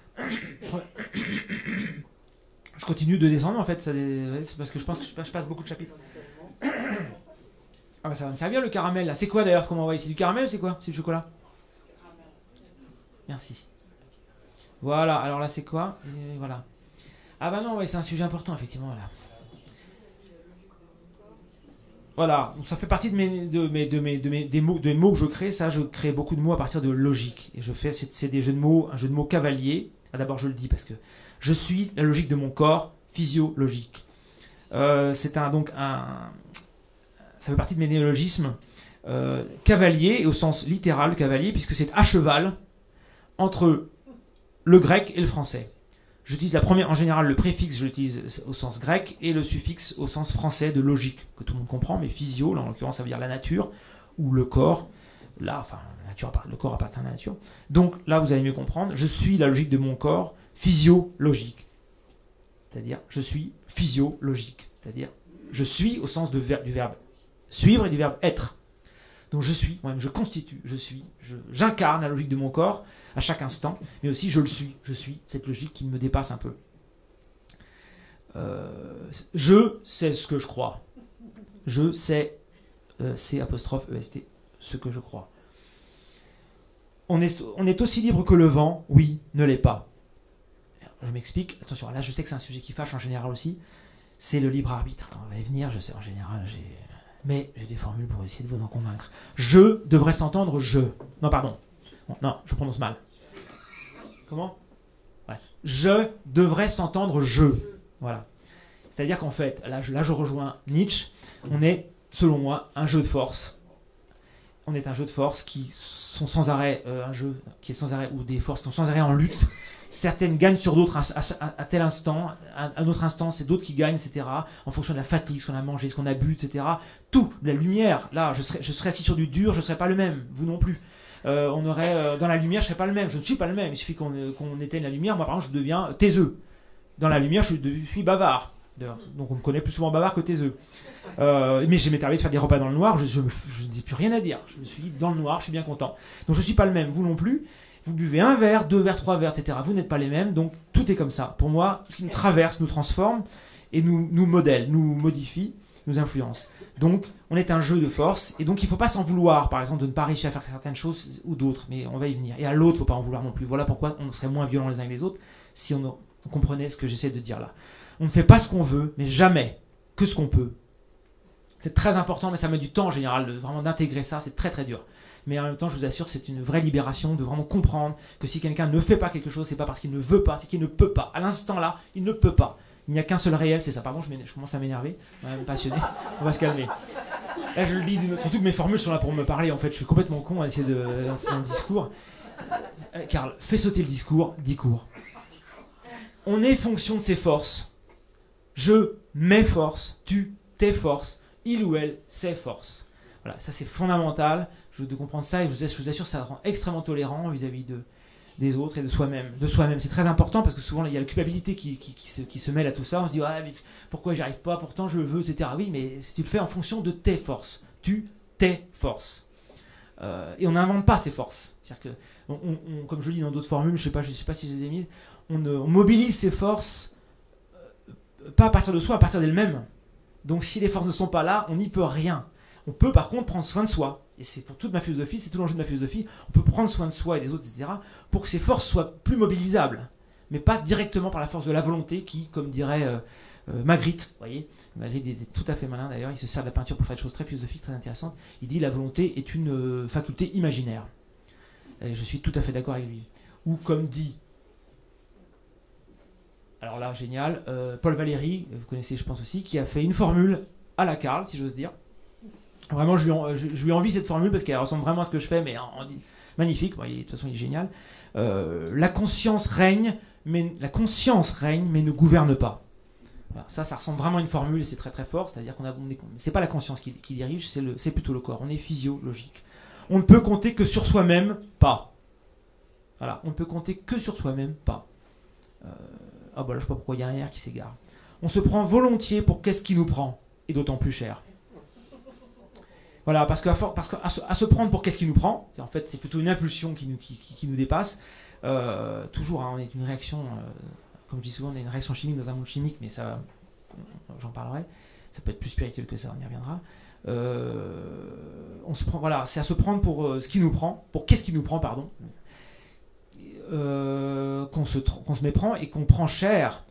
Je continue de descendre en fait, c'est parce que je pense que je passe beaucoup de chapitres. Ah bah ça va me servir le caramel là. C'est quoi d'ailleurs ce qu'on m'envoie? C'est du caramel ou c'est quoi? C'est du chocolat? Merci. Voilà, alors là c'est quoi? Et voilà. Ah bah non, ouais, c'est un sujet important effectivement là. Voilà, ça fait partie des mots que je crée. Ça, je crée beaucoup de mots à partir de logique. Et je fais, c'est des jeux de mots, un jeu de mots cavalier. Ah, d'abord, je le dis parce que je suis la logique de mon corps, physiologique. Ça fait partie de mes néologismes. Cavalier, et au sens littéral cavalier, puisque c'est à cheval entre le grec et le français. J'utilise en général le préfixe, je l'utilise au sens grec, et le suffixe au sens français de logique, que tout le monde comprend, mais physio, là, en l'occurrence, ça veut dire la nature, ou le corps. Là, enfin, le corps appartient à la nature. Donc, là, vous allez mieux comprendre. Je suis la logique de mon corps, physiologique. C'est-à-dire, je suis physiologique. C'est-à-dire, je suis au sens du verbe suivre et du verbe être. Donc, je suis, moi-même, je constitue, j'incarne la logique de mon corps, à chaque instant, mais aussi je suis cette logique qui me dépasse un peu. Je sais ce que je crois. Je sais, C''EST, ce que je crois. On est aussi libre que le vent, oui, ne l'est pas. Je m'explique, attention, là je sais que c'est un sujet qui fâche en général aussi, c'est le libre arbitre. On va y venir, je sais, en général, mais j'ai des formules pour essayer de vous en convaincre. Je devrait s'entendre je. Non, pardon. Non, je prononce mal. Comment? Ouais. Je devrait s'entendre je. Voilà. C'est-à-dire qu'en fait, là je rejoins Nietzsche, on est, selon moi, un jeu de force. On est un jeu de force qui sont sans arrêt, un jeu qui est sans arrêt, ou des forces qui sont sans arrêt en lutte. Certaines gagnent sur d'autres à tel instant, à un autre instant, c'est d'autres qui gagnent, etc. En fonction de la fatigue, ce qu'on a mangé, ce qu'on a bu, etc. Tout, la lumière, là, je serais assis sur du dur, je ne serais pas le même, vous non plus. On aurait dans la lumière, je ne serais pas le même, je ne suis pas le même. Il suffit qu'on éteigne la lumière, moi par exemple, je deviens taiseux. Dans la lumière, je suis bavard. Donc on me connaît plus souvent bavard que taiseux. Mais j'ai m'est arrivé de faire des repas dans le noir, je n'ai plus rien à dire. Je me suis dit, dans le noir, je suis bien content. Donc je suis pas le même, vous non plus. Vous buvez un verre, 2 verres, 3 verres, etc. Vous n'êtes pas les mêmes, donc tout est comme ça. Pour moi, ce qui nous traverse, nous transforme, et nous modèle, nous modifie, nous influence. Donc, on est un jeu de force, et donc il ne faut pas s'en vouloir, par exemple, de ne pas réussir à faire certaines choses ou d'autres, mais on va y venir. Et à l'autre, il ne faut pas en vouloir non plus. Voilà pourquoi on serait moins violents les uns que les autres, si on comprenait ce que j'essaie de dire là. On ne fait pas ce qu'on veut, mais jamais que ce qu'on peut. C'est très important, mais ça met du temps en général, vraiment d'intégrer ça, c'est très très dur. Mais en même temps, je vous assure, c'est une vraie libération de vraiment comprendre que si quelqu'un ne fait pas quelque chose, c'est pas parce qu'il ne veut pas, c'est qu'il ne peut pas. À l'instant là, il ne peut pas. Il n'y a qu'un seul réel, c'est ça. Pardon, je commence à m'énerver, je suis passionné. On va se calmer. Là, je le dis, surtout que mes formules sont là pour me parler. En fait, je suis complètement con à essayer de lancer un discours. Karl, fais sauter le discours, dis court. On est fonction de ses forces. Je, mes forces, tu, tes forces, il ou elle, ses forces. Voilà, ça c'est fondamental de comprendre ça, et je vous assure, ça rend extrêmement tolérant vis-à-vis des autres et de soi-même. De soi-même, c'est très important parce que souvent il y a la culpabilité qui se mêle à tout ça. On se dit ah, mais pourquoi j'y arrive pas, pourtant je le veux, etc. Oui, mais si tu le fais en fonction de tes forces, tes forces. Et on n'invente pas ces forces. C'est-à-dire que, comme je le dis dans d'autres formules, je sais pas si je les ai mises, on mobilise ces forces pas à partir de soi, à partir d'elles-mêmes. Donc si les forces ne sont pas là, on n'y peut rien. On peut par contre prendre soin de soi. Et c'est pour toute ma philosophie, c'est tout l'enjeu de ma philosophie. On peut prendre soin de soi et des autres, etc. pour que ces forces soient plus mobilisables. Mais pas directement par la force de la volonté qui, comme dirait Magritte, vous voyez, Magritte est tout à fait malin d'ailleurs, il se sert de la peinture pour faire des choses très philosophiques, très intéressantes. Il dit la volonté est une faculté imaginaire. Et je suis tout à fait d'accord avec lui. Ou comme dit, alors là, génial, Paul Valéry, vous connaissez je pense aussi, qui a fait une formule à la Karl, si j'ose dire. Vraiment, je lui envie cette formule parce qu'elle ressemble vraiment à ce que je fais, mais magnifique. Bon, de toute façon, il est génial. La conscience règne, mais ne gouverne pas. Voilà, ça ressemble vraiment à une formule et c'est très très fort. C'est-à-dire c'est pas la conscience qui dirige, c'est plutôt le corps. On est physiologique. On ne peut compter que sur soi-même, pas. Voilà, on ne peut compter que sur soi-même, pas. Ah bah là, je sais pas pourquoi il y a un air qui s'égare. On se prend volontiers pour qu'est-ce qui nous prend, et d'autant plus cher. Voilà, parce qu'à se prendre pour qu'est-ce qui nous prend, en fait, c'est plutôt une impulsion qui nous dépasse. Toujours, hein, on est une réaction, comme je dis souvent, on est une réaction chimique dans un monde chimique, mais ça, j'en parlerai. Ça peut être plus spirituel que ça, on y reviendra. On se prend, voilà, c'est à se prendre pour ce qui nous prend, pour qu'est-ce qui nous prend, pardon, qu'on se méprend et qu'on prend cher.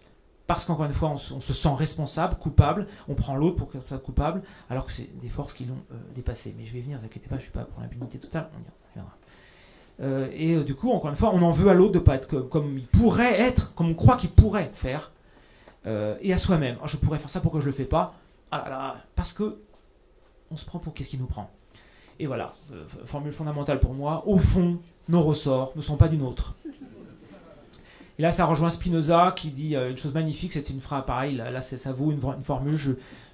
Parce qu'encore une fois, on se sent responsable, coupable, on prend l'autre pour qu'il soit coupable, alors que c'est des forces qui l'ont dépassé. Mais je vais venir, ne vous inquiétez pas, je ne suis pas pour l'impunité totale, on y reviendra. Du coup, encore une fois, on en veut à l'autre de ne pas être comme il pourrait être, comme on croit qu'il pourrait faire, et à soi-même. Oh, je pourrais faire ça, pourquoi je ne le fais pas? Ah là là, parce que on se prend pour qu'est-ce qui nous prend. Et voilà, formule fondamentale pour moi, au fond, nos ressorts ne sont pas du nôtre. Et là, ça rejoint Spinoza qui dit une chose magnifique, c'est une phrase pareille, là ça vaut une formule,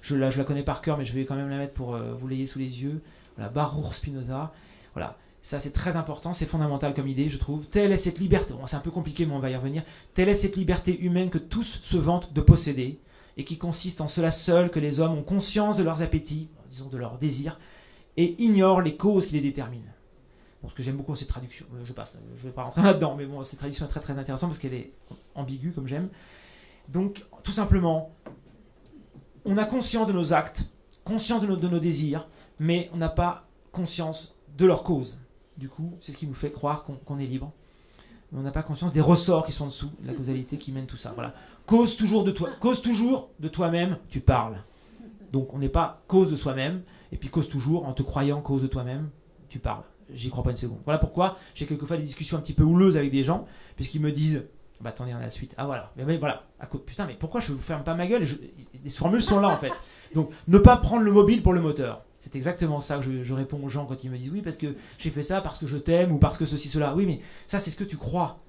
je la connais par cœur, mais je vais quand même la mettre pour vous l'ayez sous les yeux. Voilà, Baruch Spinoza. Voilà, ça c'est très important, c'est fondamental comme idée, je trouve. Telle est cette liberté, bon, c'est un peu compliqué, mais on va y revenir. Telle est cette liberté humaine que tous se vantent de posséder, et qui consiste en cela seul que les hommes ont conscience de leurs appétits, disons de leurs désirs, et ignorent les causes qui les déterminent. Bon, ce que j'aime beaucoup, c'est cette traduction. Je passe, je ne vais pas rentrer là-dedans, mais bon, cette traduction est très très intéressante parce qu'elle est ambiguë, comme j'aime. Donc, tout simplement, on a conscience de nos actes, conscience de nos désirs, mais on n'a pas conscience de leur cause. Du coup, c'est ce qui nous fait croire qu'on est libre. Mais on n'a pas conscience des ressorts qui sont dessous, de la causalité qui mène tout ça. Voilà. Cause toujours de toi-même, tu parles. Donc, on n'est pas cause de soi-même, et puis cause toujours, en te croyant cause de toi-même, tu parles. J'y crois pas une seconde. Voilà pourquoi j'ai quelquefois des discussions un petit peu houleuses avec des gens, puisqu'ils me disent bah attendez, on a la suite. Ah voilà, mais voilà. Putain, mais pourquoi je ne vous ferme pas ma gueule? Les formules sont là en fait. Donc, ne pas prendre le mobile pour le moteur. C'est exactement ça que je réponds aux gens quand ils me disent oui, parce que j'ai fait ça, parce que je t'aime, ou parce que ceci, cela. Oui, mais ça, c'est ce que tu crois.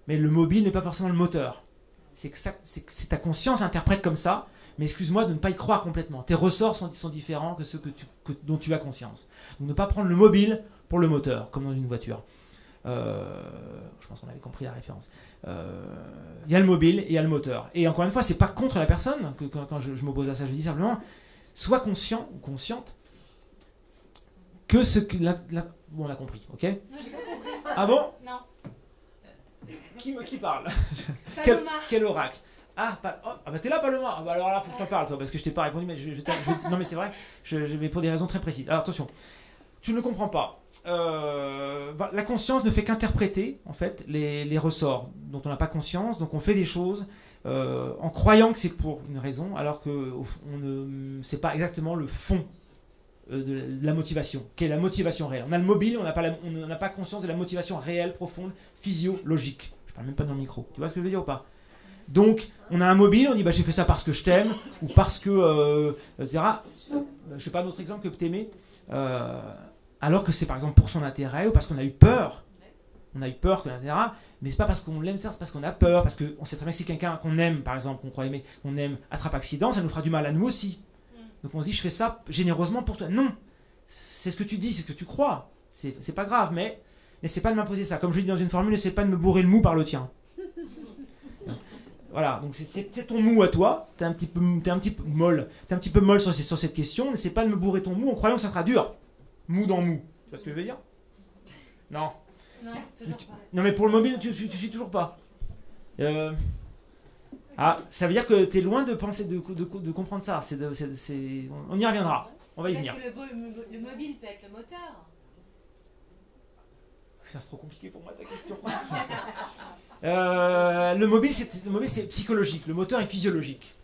Mais le mobile n'est pas forcément le moteur. C'est ta conscience interprète comme ça, mais excuse-moi de ne pas y croire complètement. Tes ressorts sont différents que ceux dont tu as conscience. Donc, ne pas prendre le mobile pour le moteur, comme dans une voiture. Je pense qu'on avait compris la référence. Il y a le mobile et il y a le moteur. Et encore une fois, c'est pas contre la personne que quand je m'oppose à ça. Je dis simplement, sois conscient ou consciente que ce que... Bon, on a compris, ok? Non, j'ai pas compris. Ah bon? Non. Qui parle? Paloma. Quel oracle? Ah, bah t'es là, Paloma. Ah bah alors là, faut que je t'en parle, toi, parce que je t'ai pas répondu, mais non, mais c'est vrai, mais pour des raisons très précises. Alors attention, tu ne comprends pas. La conscience ne fait qu'interpréter, en fait, les ressorts dont on n'a pas conscience, donc on fait des choses en croyant que c'est pour une raison, alors que on ne sait pas exactement le fond de la motivation. Quelle est la motivation réelle? On a le mobile, on n'a pas conscience de la motivation réelle, profonde, physiologique. Je parle même pas dans le micro. Tu vois ce que je veux dire ou pas? Donc, on a un mobile, on dit bah j'ai fait ça parce que je t'aime, ou parce que, etc. Je sais pas d'autres exemples que t'aimer, alors que c'est par exemple pour son intérêt, ou parce qu'on a eu peur. On a eu peur, etc. Mais c'est pas parce qu'on l'aime, c'est parce qu'on a peur, parce qu'on sait très bien que si quelqu'un qu'on aime, par exemple, qu'on croit aimer, qu'on aime, attrape accident, ça nous fera du mal à nous aussi. Donc on se dit je fais ça généreusement pour toi. Non, c'est ce que tu dis, c'est ce que tu crois. C'est pas grave, mais n'essaie pas de m'imposer ça. Comme je dis dans une formule, n'essaie pas de me bourrer le mou par le tien. Voilà, donc c'est ton mou à toi. T'es un petit peu molle. T'es un petit peu molle sur cette question. N'essaie pas de me bourrer ton mou en croyant que ça sera dur. Mou dans mou. Tu vois ce que je veux dire? Non. Non, toujours pas. Non, mais pour le mobile, tu suis toujours pas. Ah, ça veut dire que t'es loin de penser, de comprendre ça. On y reviendra. On va y venir. Parce que le mobile peut être le moteur. C'est trop compliqué pour moi ta question. Le mobile, c'est psychologique. Le moteur est physiologique.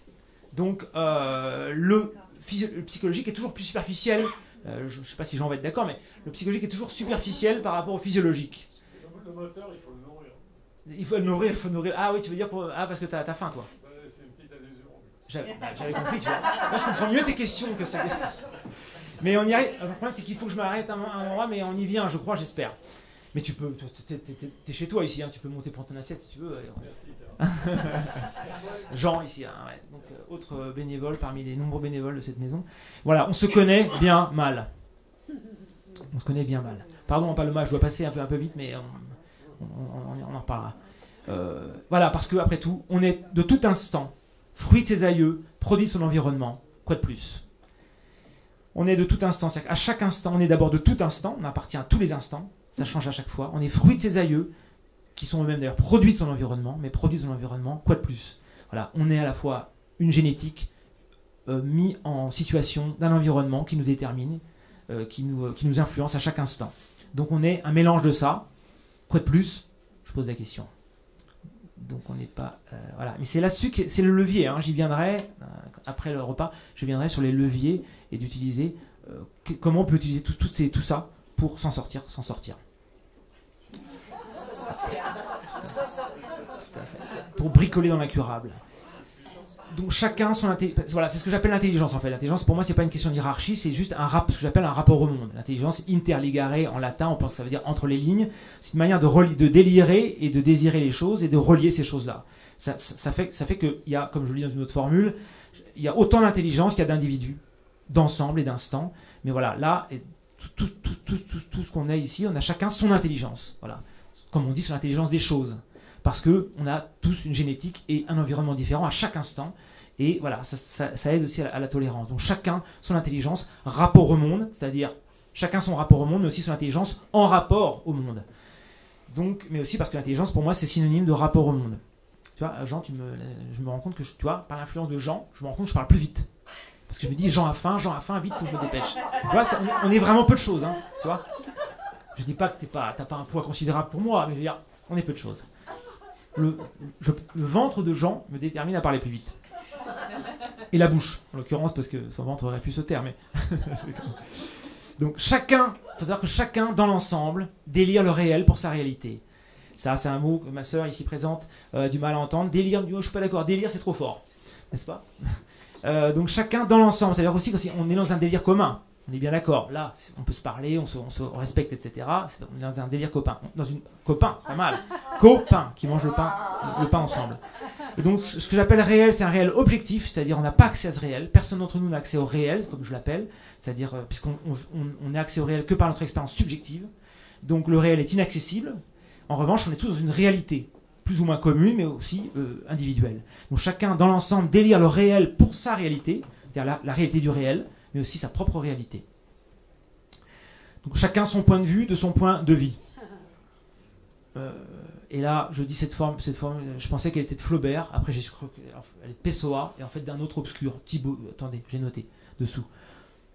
Donc, le psychologique est toujours plus superficiel. Je ne sais pas si Jean va être d'accord, mais le psychologique est toujours superficiel par rapport au physiologique. Le moteur, il faut le nourrir. Il faut le nourrir. Ah oui, tu veux dire parce que t'as faim, toi. C'est une petite adhésion. J'avais compris, tu vois. Moi, je comprends mieux tes questions que ça. Mais on y arrive. Le problème, c'est qu'il faut que je m'arrête à un endroit, mais on y vient, je crois, j'espère. Mais tu peux, t'es chez toi ici, hein, tu peux monter prendre ton assiette si tu veux. Merci. Jean ici, hein, ouais. Donc autre bénévole parmi les nombreux bénévoles de cette maison. Voilà, on se connaît bien mal. On se connaît bien mal. Pardon, Paloma, je dois passer un peu vite, mais on en reparlera. Voilà, parce que après tout, on est de tout instant fruit de ses aïeux, produit de son environnement. Quoi de plus? On est de tout instant, c'est-à-dire qu'à chaque instant, on est d'abord de tout instant, on appartient à tous les instants. Ça change à chaque fois. On est fruit de ses aïeux, qui sont eux-mêmes d'ailleurs produits de son environnement, mais produits de son environnement, quoi de plus? Voilà, on est à la fois une génétique mis en situation d'un environnement qui nous détermine, qui nous influence à chaque instant. Donc on est un mélange de ça. Quoi de plus? Je pose la question. Donc on n'est pas... voilà. Mais c'est là-dessus que c'est le levier. Hein. J'y viendrai, après le repas, je viendrai sur les leviers et d'utiliser... comment on peut utiliser tout ça pour s'en sortir. Pour bricoler dans l'incurable. Donc chacun son intelligence. Voilà, c'est ce que j'appelle l'intelligence en fait. L'intelligence pour moi c'est pas une question de hiérarchie, c'est juste ce que j'appelle un rapport au monde. L'intelligence interligare en latin, on pense que ça veut dire entre les lignes. C'est une manière de délirer et de désirer les choses et de relier ces choses-là. Ça fait qu'il y a, comme je le dis dans une autre formule, il y a autant d'intelligence qu'il y a d'individus, d'ensemble et d'instants. Mais voilà, là, tout ce qu'on a ici, on a chacun son intelligence. Voilà, comme on dit sur l'intelligence des choses. Parce qu'on a tous une génétique et un environnement différent à chaque instant. Et voilà, ça aide aussi à la tolérance. Donc chacun son intelligence, rapport au monde, c'est-à-dire chacun son rapport au monde, mais aussi son intelligence en rapport au monde. Donc, mais aussi parce que l'intelligence, pour moi, c'est synonyme de rapport au monde. Tu vois, Jean, je me rends compte que, tu vois, par l'influence de Jean, je me rends compte que je parle plus vite. Parce que je me dis, Jean a faim, vite, faut que je me dépêche. Tu vois, on est vraiment peu de choses, hein, tu vois. Je dis pas que t'as pas un poids considérable pour moi, mais je veux dire, on est peu de choses. Le ventre de Jean me détermine à parler plus vite. Et la bouche, en l'occurrence, parce que son ventre aurait pu se taire, mais... Donc il faut savoir que chacun, dans l'ensemble, délire le réel pour sa réalité. Ça, c'est un mot que ma sœur, ici présente, a du mal à entendre. Délire, je suis pas d'accord, délire, c'est trop fort. N'est-ce pas? Donc chacun, dans l'ensemble, c'est-à-dire aussi qu'on est dans un délire commun. On est bien d'accord. Là, on peut se parler, on se respecte, etc. On est dans un délire copain. Copain, pas mal. Copain, qui mange le pain ensemble. Et donc, ce que j'appelle réel, c'est un réel objectif, c'est-à-dire on n'a pas accès à ce réel. Personne d'entre nous n'a accès au réel, comme je l'appelle. C'est-à-dire, puisqu'on n'a accès au réel que par notre expérience subjective. Donc, le réel est inaccessible. En revanche, on est tous dans une réalité, plus ou moins commune, mais aussi individuelle. Donc, chacun, dans l'ensemble, délire le réel pour sa réalité. c'est-à-dire la réalité du réel, mais aussi sa propre réalité. Donc chacun son point de vue de son point de vie. Et là, je dis cette forme, je pensais qu'elle était de Flaubert, après j'ai cru qu'elle est de Pessoa, et en fait d'un autre obscur, Thibaut, attendez, j'ai noté, dessous.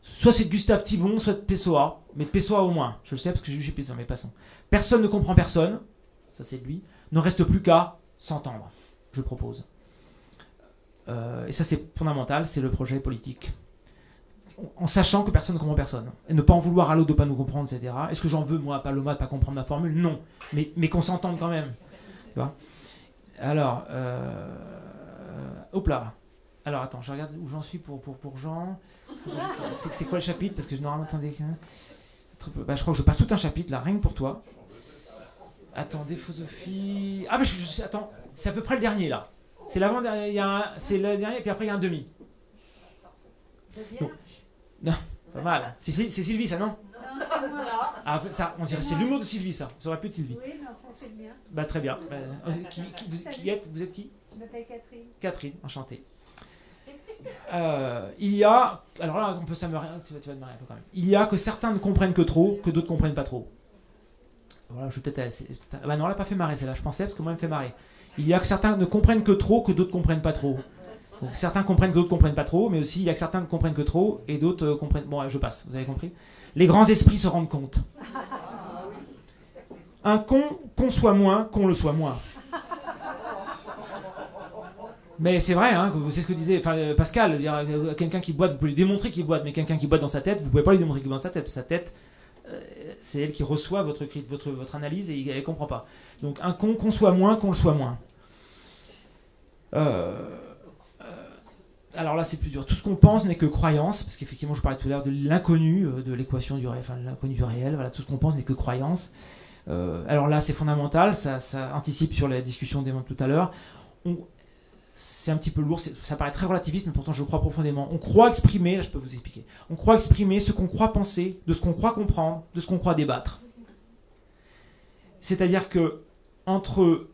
Soit c'est de Gustave Thibon, soit de Pessoa, mais de Pessoa au moins, je le sais parce que j'ai lu chez Pessoa, mais passons. Personne ne comprend personne, ça c'est de lui, ne reste plus qu'à s'entendre, je propose. Et ça c'est fondamental, c'est le projet politique. En sachant que personne ne comprend personne. Et ne pas en vouloir à l'autre de ne pas nous comprendre, etc. Est-ce que j'en veux, moi, à Paloma, de ne pas comprendre ma formule? Non. Mais qu'on s'entende quand même. Tu vois? Alors, hop là. Alors, attends, je regarde où j'en suis pour Jean. C'est quoi le chapitre? Parce que normalement, attendez. Bah, je crois que je passe tout un chapitre, là, rien que pour toi. Attendez, philosophie. Ah, mais attends, c'est à peu près le dernier, là. C'est l'avant-dernier, c'est le dernier, et puis après, il y a un demi. Donc, non, pas mal. C'est Sylvie, ça, non? Non, c'est moi. Ah, ça, on dirait c'est l'humour de Sylvie, ça. Ça aurait pu être Sylvie. Oui, mais enfin, c'est bien. Bah, très bien. Vous êtes qui? Je m'appelle Catherine. Catherine, enchantée. Il y a... Alors là, on peut s'amuser, tu vas te marier un peu quand même. Il y a que certains ne comprennent que trop, que d'autres ne comprennent pas trop. Voilà, je vais peut-être... Bah non, elle n'a pas fait marrer, celle-là, je pensais, parce que moi, elle me fait marrer. Il y a que certains ne comprennent que trop, que d'autres ne comprennent pas trop. Donc, certains comprennent que d'autres ne comprennent pas trop, mais aussi il y a que certains ne comprennent que trop et d'autres comprennent... Bon, je passe, vous avez compris. Les grands esprits se rendent compte. Un con, qu'on soit moins, qu'on le soit moins. Mais c'est vrai, hein, c'est ce que disait Pascal, quelqu'un qui boite, vous pouvez lui démontrer qu'il boite, mais quelqu'un qui boite dans sa tête, vous ne pouvez pas lui démontrer qu'il boite dans sa tête. Sa tête, c'est elle qui reçoit votre analyse et elle ne comprend pas. Donc un con, qu'on soit moins, qu'on le soit moins. Alors là, c'est plus dur. Tout ce qu'on pense n'est que croyance, parce qu'effectivement, je parlais tout à l'heure de l'inconnu, de l'équation du réel, enfin l'inconnu du réel. Voilà, tout ce qu'on pense n'est que croyance. Alors là, c'est fondamental, ça anticipe sur la discussion des tout à l'heure. C'est un petit peu lourd, ça paraît très relativiste, mais pourtant je crois profondément. On croit exprimer, là je peux vous expliquer, on croit exprimer ce qu'on croit penser, de ce qu'on croit comprendre, de ce qu'on croit débattre. C'est-à-dire que entre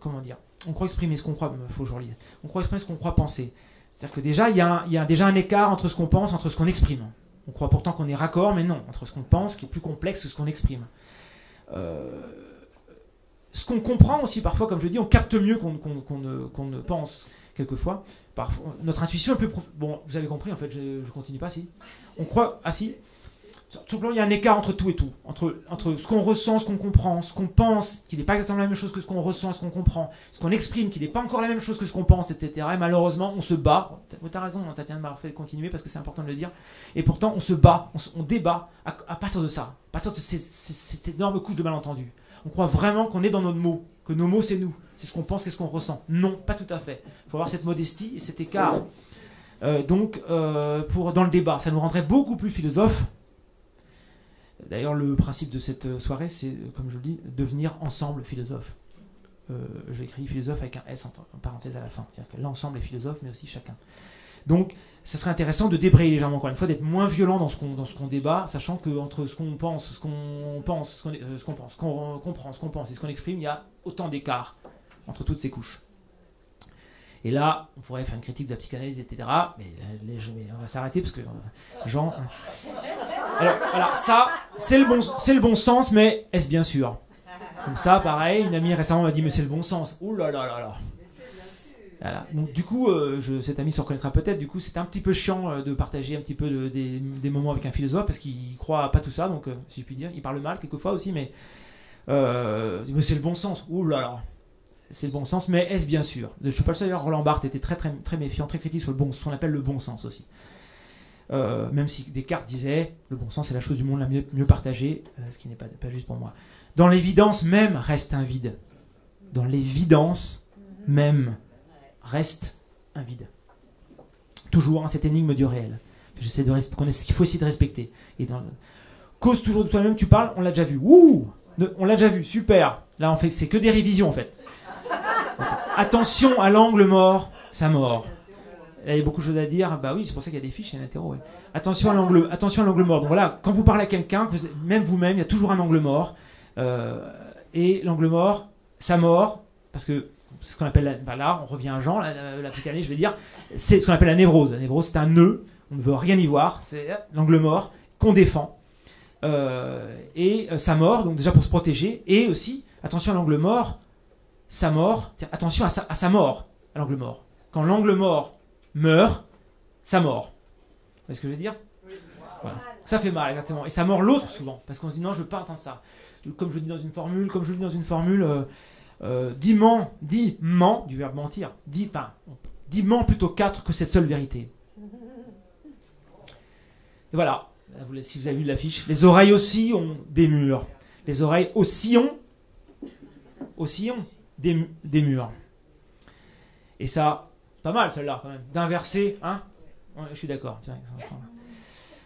comment dire, on croit exprimer ce qu'on croit, faut que je relise. On croit exprimer ce qu'on croit penser. C'est-à-dire que déjà il y a déjà un écart entre ce qu'on pense, entre ce qu'on exprime. On croit pourtant qu'on est raccord, mais non, entre ce qu'on pense, qui est plus complexe que ce qu'on exprime. Ce qu'on comprend aussi parfois, comme je dis, on capte mieux qu'on ne pense quelquefois. Parfois, notre intuition est plus profonde. Bon, vous avez compris, en fait, je continue pas, si. On croit, ah si. Tout simplement, il y a un écart entre tout et tout. Entre ce qu'on ressent, ce qu'on comprend, ce qu'on pense, qui n'est pas exactement la même chose que ce qu'on ressent, ce qu'on comprend, ce qu'on exprime, qui n'est pas encore la même chose que ce qu'on pense, etc. Et malheureusement, on se bat. Tu as raison, Tatiana m'a fait continuer parce que c'est important de le dire. Et pourtant, on se bat, on débat à partir de ça, à partir de cette énorme couche de malentendus. On croit vraiment qu'on est dans nos mots, que nos mots c'est nous, c'est ce qu'on pense et ce qu'on ressent. Non, pas tout à fait. Il faut avoir cette modestie et cet écart. Dans le débat, ça nous rendrait beaucoup plus philosophes. D'ailleurs, le principe de cette soirée, c'est, comme je le dis, devenir ensemble philosophe. J'ai écrit philosophe avec un S en parenthèse à la fin. C'est-à-dire que l'ensemble est philosophe, mais aussi chacun. Donc, ça serait intéressant de débrayer légèrement, encore une fois, d'être moins violent dans ce qu'on débat, sachant qu'entre ce qu'on pense, ce qu'on comprend, ce qu'on pense et ce qu'on exprime, il y a autant d'écart entre toutes ces couches. Et là, on pourrait faire une critique de la psychanalyse, etc. Mais on va s'arrêter parce que Jean... Alors, voilà, ça, c'est le bon sens, mais est-ce bien sûr? Comme ça, pareil, une amie récemment m'a dit, mais c'est le bon sens. Ouh là là là là. Voilà. Donc du coup, cet ami se reconnaîtra peut-être, du coup c'est un petit peu chiant de partager un petit peu des moments avec un philosophe, parce qu'il croit pas tout ça, donc si je puis dire, il parle mal quelquefois aussi, mais c'est le bon sens, ouh là là, c'est le bon sens, mais est-ce bien sûr? Je suis pas le seul, Roland Barthes était très, très, très méfiant, très critique sur ce qu'on appelle le bon sens aussi. Même si Descartes disait, le bon sens est la chose du monde la mieux partagée, ce qui n'est pas juste pour moi. Dans l'évidence même reste un vide. Dans l'évidence même reste un vide. Toujours, hein, cette énigme du réel. Qu'il faut essayer de respecter. Et cause toujours de soi-même, tu parles, on l'a déjà vu. Ouh, on l'a déjà vu, super. Là, c'est que des révisions en fait. Attention à l'angle mort, ça mord. Il y a beaucoup de choses à dire. Bah oui, c'est pour ça qu'il y a des fiches, il y a un interro. Ouais. Attention à l'angle mort. Donc voilà, quand vous parlez à quelqu'un, même vous-même, il y a toujours un angle mort. Et l'angle mort, ça mord, parce que ce qu'on appelle, là, on revient à Jean, la petite année, je vais dire, c'est ce qu'on appelle la névrose. La névrose, c'est un nœud, on ne veut rien y voir, c'est l'angle mort qu'on défend. Et sa mort, donc déjà pour se protéger, et aussi, attention à l'angle mort, sa mort, attention à sa mort, à l'angle mort. Quand l'angle mort meurt, sa mort. Vous voyez ce que je veux dire? Voilà. Ça fait mal, exactement. Et ça mord l'autre souvent, parce qu'on se dit non, je veux pas entendre ça. Comme je dis dans une formule, dis ment, du verbe mentir, dis ment plutôt 4 que cette seule vérité. Et voilà, si vous avez vu l'affiche, les oreilles aussi ont des murs. Les oreilles aussi ont des murs. Et ça, pas mal celle-là quand même. D'inverser, hein? Ouais, je suis d'accord.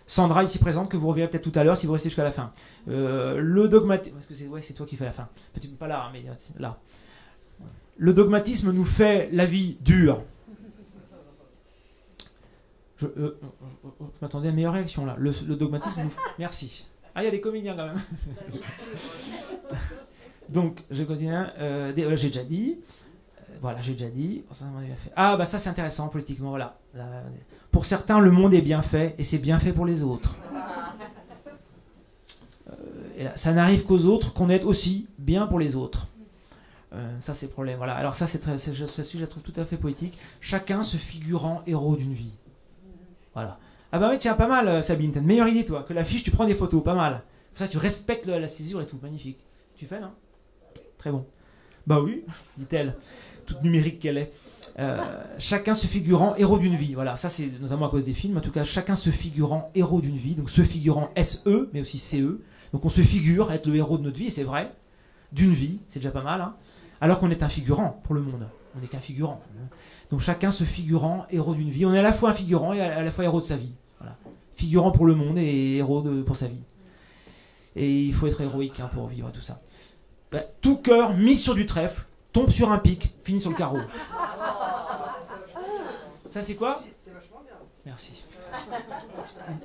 Sandra ici présente, que vous reverrez peut-être tout à l'heure si vous restez jusqu'à la fin. Le dogmatisme, parce que c'est toi qui fais la fin. Enfin, pas là, mais là. Le dogmatisme nous fait la vie dure. Je m'attendais à une meilleure réaction là. Le dogmatisme nous... Merci. Ah, il y a des comédiens quand même. Donc, je continue. J'ai déjà dit. Voilà, j'ai déjà dit. Ah, bah ça c'est intéressant politiquement, voilà. Pour certains, le monde est bien fait, et c'est bien fait pour les autres. Et là, ça n'arrive qu'aux autres qu'on est aussi bien pour les autres. Ça c'est le problème, voilà. Alors ça, je la trouve tout à fait poétique. Chacun se figurant héros d'une vie. Voilà. Ah bah oui, tiens, pas mal, Sabine, t'as une meilleure idée, toi, que l'affiche, tu prends des photos, pas mal. Comme ça, tu respectes la césure et tout, magnifique. Tu fais, non? Très bon. Bah oui, dit-elle, toute numérique qu'elle est. Chacun se figurant héros d'une vie. Voilà, ça c'est notamment à cause des films. En tout cas, chacun se figurant héros d'une vie. Donc se figurant SE, mais aussi CE. Donc on se figure être le héros de notre vie, c'est vrai, d'une vie, c'est déjà pas mal. Hein, alors qu'on est un figurant pour le monde. On n'est qu'un figurant. Donc chacun se figurant héros d'une vie. On est à la fois un figurant et à la fois héros de sa vie. Voilà. Figurant pour le monde et héros pour sa vie. Et il faut être héroïque hein, pour vivre tout ça. Bah, tout cœur mis sur du trèfle tombe sur un pic, finit sur le carreau. Ça c'est quoi? Merci.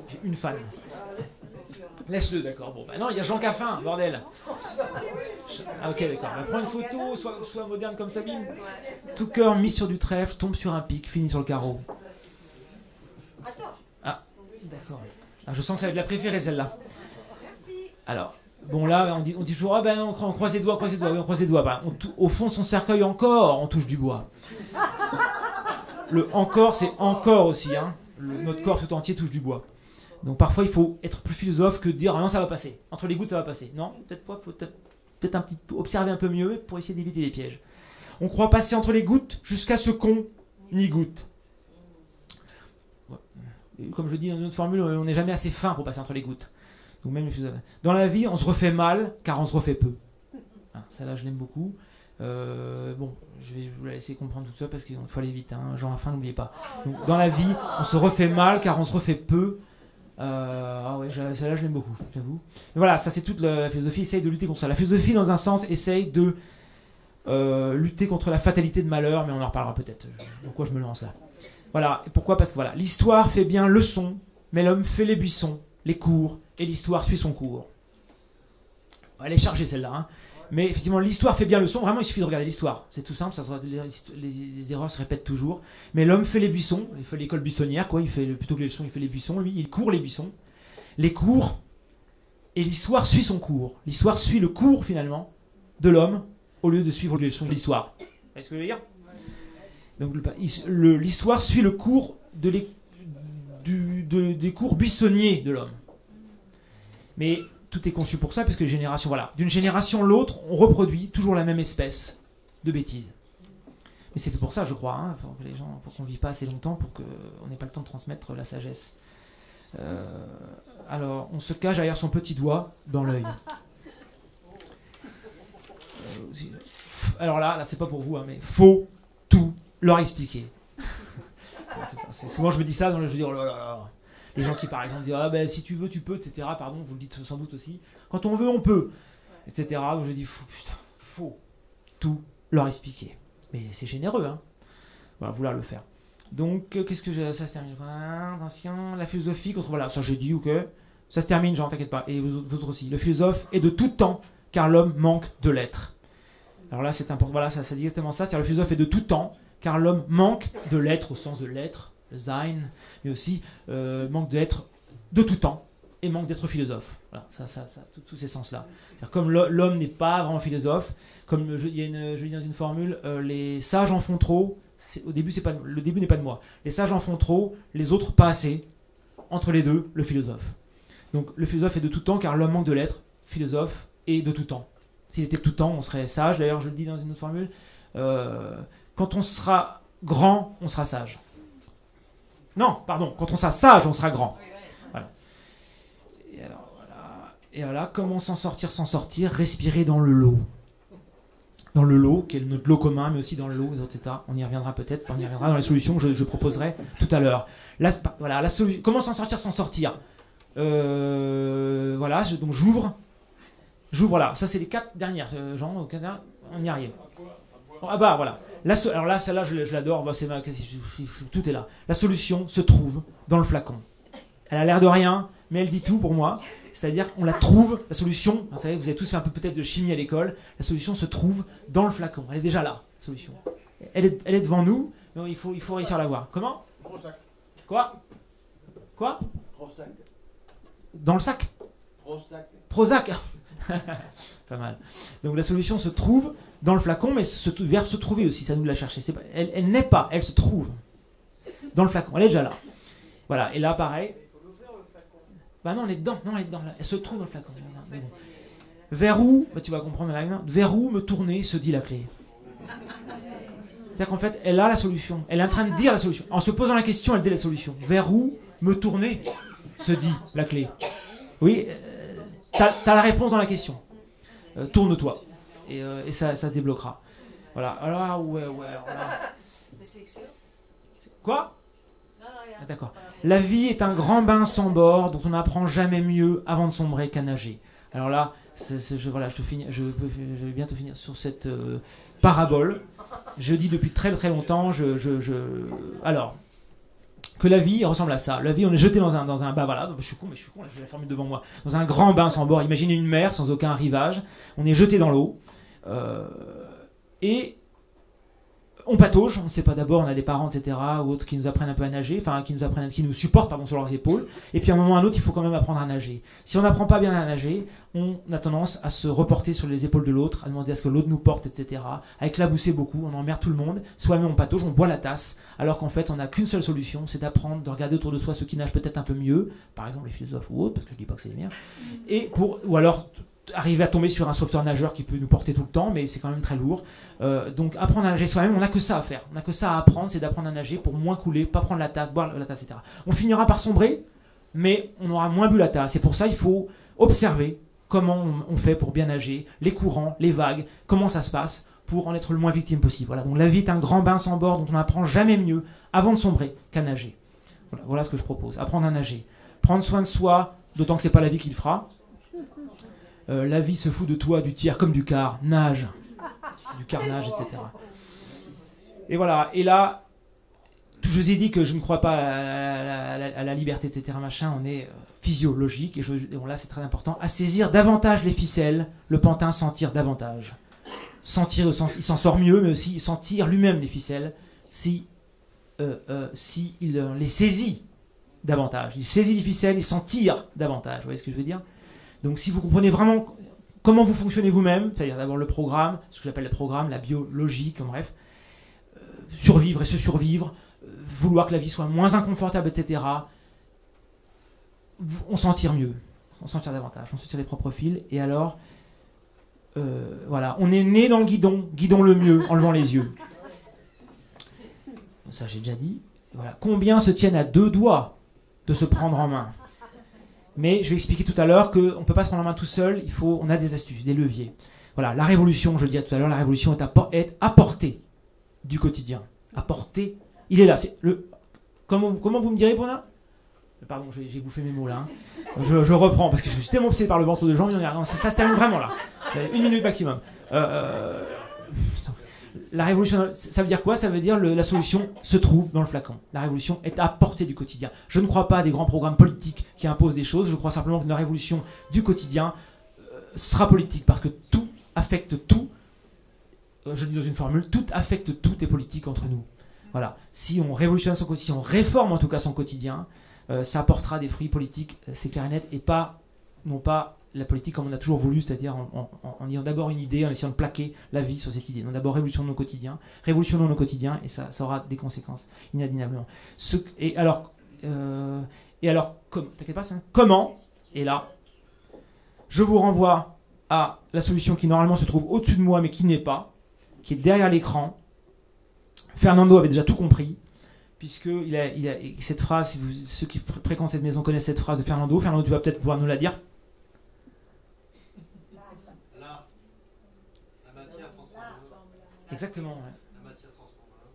J'ai une fan. Laisse-le, d'accord. Bon, bah non, il y a Jean Caffin, bordel. Ah ok, d'accord. Bah, prends une photo, sois moderne comme Sabine. Tout cœur mis sur du trèfle tombe sur un pic, finit sur le carreau. Ah, d'accord. Ah, je sens que ça va être la préférée celle-là. Alors. Bon là, on dit toujours, ah ben on croise les doigts, oui, on croise les doigts. Ben, au fond de son cercueil encore, on touche du bois. Le encore, c'est encore aussi, hein. Notre corps tout entier touche du bois. Donc parfois il faut être plus philosophe que de dire, ah non ça va passer. Entre les gouttes ça va passer. Non, peut-être pas, faut peut-être un petit peu observer un peu mieux pour essayer d'éviter les pièges. On croit passer entre les gouttes jusqu'à ce qu'on n'y goûte. Comme je dis dans une autre formule, on n'est jamais assez fin pour passer entre les gouttes. Donc même dans la vie, on se refait mal, car on se refait peu. Ah, ça là, je l'aime beaucoup. Bon, je vais vous la laisser comprendre tout ça parce qu'il faut aller vite. Hein. Jean Raffin, n'oubliez pas. Donc, dans la vie, on se refait mal, car on se refait peu. Ah ouais, celle-là, je l'aime beaucoup, j'avoue. Mais voilà, ça c'est toute la philosophie. Essaye de lutter contre ça. La philosophie, dans un sens, essaye de lutter contre la fatalité de malheur, mais on en reparlera peut-être. Pourquoi je me lance là? Voilà. Et pourquoi? Parce que voilà, l'histoire fait bien leçon, mais l'homme fait les buissons, les cours, et l'histoire suit son cours. Elle est chargée celle-là, hein. Mais effectivement, l'histoire fait bien leçon. Vraiment, il suffit de regarder l'histoire. C'est tout simple, les erreurs se répètent toujours. Mais l'homme fait les buissons, il fait l'école buissonnière, quoi. Plutôt que les leçons, il fait les buissons. Lui, il court les buissons, les cours, et l'histoire suit son cours. L'histoire suit le cours finalement de l'homme au lieu de suivre les leçons de l'histoire. Vous voyez ce que je veux dire? Donc, l'histoire suit le cours des cours buissonniers de l'homme. Mais tout est conçu pour ça, parce que les générations, voilà, d'une génération à l'autre, on reproduit toujours la même espèce de bêtises. Mais c'est fait pour ça, je crois, hein, pour qu'on ne vive pas assez longtemps, pour qu'on n'ait pas le temps de transmettre la sagesse. Alors, on se cache derrière son petit doigt dans l'œil. Alors là, c'est pas pour vous, hein, mais faut tout leur expliquer. Souvent, je me dis ça, je dis, oh là là. Les gens qui, par exemple, disent, ah ben si tu veux, tu peux, etc. Pardon, vous le dites sans doute aussi. Quand on veut, on peut, etc. Donc je dis, putain, faut tout leur expliquer. Mais c'est généreux, hein. Voilà, vouloir le faire. Donc, qu'est-ce que j'ai... Ça se termine. La philosophie contre... Voilà, ça j'ai dit, ok. Ça se termine, genre, t'inquiète pas. Et vous autres aussi. Le philosophe est de tout temps, car l'homme manque de l'être. Alors là, c'est important. Voilà, ça dit exactement ça. C'est-à-dire le philosophe est de tout temps, car l'homme manque de l'être au sens de l'être, le sein, mais aussi manque d'être de tout temps et manque d'être philosophe. Voilà, tous ces sens-là. C'est-à-dire comme l'homme n'est pas vraiment philosophe, comme je dis dans une formule, les sages en font trop. Le début n'est pas de moi. Les sages en font trop, les autres pas assez. Entre les deux, le philosophe. Donc le philosophe est de tout temps, car l'homme manque de l'être. Philosophe est de tout temps. S'il était de tout temps, on serait sage. D'ailleurs, je le dis dans une autre formule, quand on sera grand, on sera sage. Non, pardon, quand on sera sage, on sera grand. Voilà. Et voilà, comment s'en sortir, respirer dans le lot. Dans le lot, qui est notre lot commun, mais aussi dans le lot des autres états. On y reviendra peut-être, on y reviendra dans les solutions que je proposerai tout à l'heure. Voilà, comment s'en sortir. Voilà, donc j'ouvre là. Ça, c'est les 4 dernières. Jean, on y arrive. Ah bah voilà. Alors là, celle-là, je l'adore. Bah, tout est là. La solution se trouve dans le flacon. Elle a l'air de rien, mais elle dit tout pour moi. C'est-à-dire, on la trouve, la solution. Vous savez, vous avez tous fait un peu peut-être de chimie à l'école. La solution se trouve dans le flacon. Elle est déjà là, la solution. Elle est devant nous. Donc il faut réussir à la voir. Comment ? Prozac. Quoi ? Prozac. Dans le sac ? Prozac. Pas mal. Donc la solution se trouve dans le flacon, mais verbe se trouver aussi, ça nous l'a cherché. Elle n'est pas, elle se trouve dans le flacon. Elle est déjà là. Voilà. Et là, pareil. Bah non, elle est dedans. Non, elle est dedans. Elle se trouve dans le flacon. Bon. Vers où, tu vas comprendre la main. Vers où me tourner, se dit la clé. C'est-à-dire qu'en fait, elle a la solution. Elle est en train de dire la solution. En se posant la question, elle dit la solution. Vers où me tourner, se dit la clé. Oui, t'as la réponse dans la question. Tourne-toi. Et ça se débloquera. Voilà. Alors, ouais. Voilà. Quoi ? Ah, d'accord. La vie est un grand bain sans bord dont on n'apprend jamais mieux avant de sombrer qu'à nager. Alors là, je vais bientôt finir sur cette parabole. Je dis depuis très très longtemps, alors, que la vie ressemble à ça. La vie, on est jeté dans un voilà, je suis con, là, j'ai la formule devant moi. Dans un grand bain sans bord. Imaginez une mer sans aucun rivage. On est jeté dans l'eau. Et on patauge, on ne sait pas d'abord, on a des parents, etc., ou autres qui nous apprennent un peu à nager, enfin qui nous supportent sur leurs épaules, et puis à un moment ou à un autre, il faut quand même apprendre à nager. Si on n'apprend pas bien à nager, on a tendance à se reporter sur les épaules de l'autre, à demander à ce que l'autre nous porte, etc., à éclabousser beaucoup, on emmerde tout le monde, soi-même on patauge, on boit la tasse, alors qu'en fait on n'a qu'une seule solution, c'est d'apprendre, de regarder autour de soi ceux qui nagent peut-être un peu mieux, par exemple les philosophes ou autres, parce que je dis pas que c'est les miens, ou alors arriver à tomber sur un sauveteur nageur qui peut nous porter tout le temps, mais c'est quand même très lourd. Donc apprendre à nager soi-même, on n'a que ça à faire. On n'a que ça à apprendre, c'est d'apprendre à nager pour moins couler, pas prendre la tasse, boire la tasse, etc. On finira par sombrer, mais on aura moins bu la tasse. Et pour ça, il faut observer comment on fait pour bien nager, les courants, les vagues, comment ça se passe pour en être le moins victime possible. Voilà. Donc la vie est un grand bain sans bord dont on n'apprend jamais mieux avant de sombrer qu'à nager. Voilà ce que je propose. Apprendre à nager. Prendre soin de soi, d'autant que c'est pas la vie qui le fera. La vie se fout de toi, du tiers comme du quart, nage, du carnage, etc. Et voilà, et là, je vous ai dit que je ne crois pas à la liberté, etc. Machin, on est physiologique, et là c'est très important, à saisir davantage les ficelles, le pantin sentir davantage. Sentir au sens, il s'en sort mieux, mais aussi sentir lui-même les ficelles, si il les saisit davantage. Il saisit les ficelles, il s'en tire davantage, vous voyez ce que je veux dire ? Donc si vous comprenez vraiment comment vous fonctionnez vous-même, c'est-à-dire d'abord le programme, ce que j'appelle le programme, la biologique, bref, survivre et se survivre, vouloir que la vie soit moins inconfortable, etc., on s'en tire mieux, on s'en tire davantage, on se tire les propres fils, et alors, voilà, on est né dans le guidons le mieux en levant les yeux. Ça j'ai déjà dit. Voilà. Combien se tiennent à 2 doigts de se prendre en main ? Mais je vais expliquer tout à l'heure qu'on ne peut pas se prendre en main tout seul, on a des astuces, des leviers. Voilà, la révolution, je le disais tout à l'heure, la révolution est à portée du quotidien. À portée, il est là. Comment vous me direz, Bruna ? Pardon, j'ai bouffé mes mots là. Hein. Je reprends, parce que je suis tellement obsédé par le ventre de Jean, ça se termine vraiment là. 1 minute maximum. La révolution, ça veut dire quoi ? Ça veut dire la solution se trouve dans le flacon. La révolution est à portée du quotidien. Je ne crois pas à des grands programmes politiques qui imposent des choses. Je crois simplement que la révolution du quotidien sera politique parce que tout affecte tout je le dis dans une formule, tout affecte tout est politique entre nous. Voilà. Si on révolutionne son quotidien, si on réforme en tout cas son quotidien, ça apportera des fruits politiques, c'est clair et net, et non pas la politique comme on a toujours voulu, c'est-à-dire en ayant d'abord une idée, en essayant de plaquer la vie sur cette idée. Donc d'abord révolutionnons nos quotidiens, et ça aura des conséquences inadinablement. Et alors, t'inquiète pas, comment? Et là, je vous renvoie à la solution qui normalement se trouve au-dessus de moi, mais qui n'est pas, qui est derrière l'écran. Fernando avait déjà tout compris, puisque il a cette phrase, ceux qui fréquentent cette maison connaissent cette phrase de Fernando. Fernando, tu vas peut-être pouvoir nous la dire. L'art, la matière transforme l'homme. Exactement. Ouais. La matière transforme l'homme.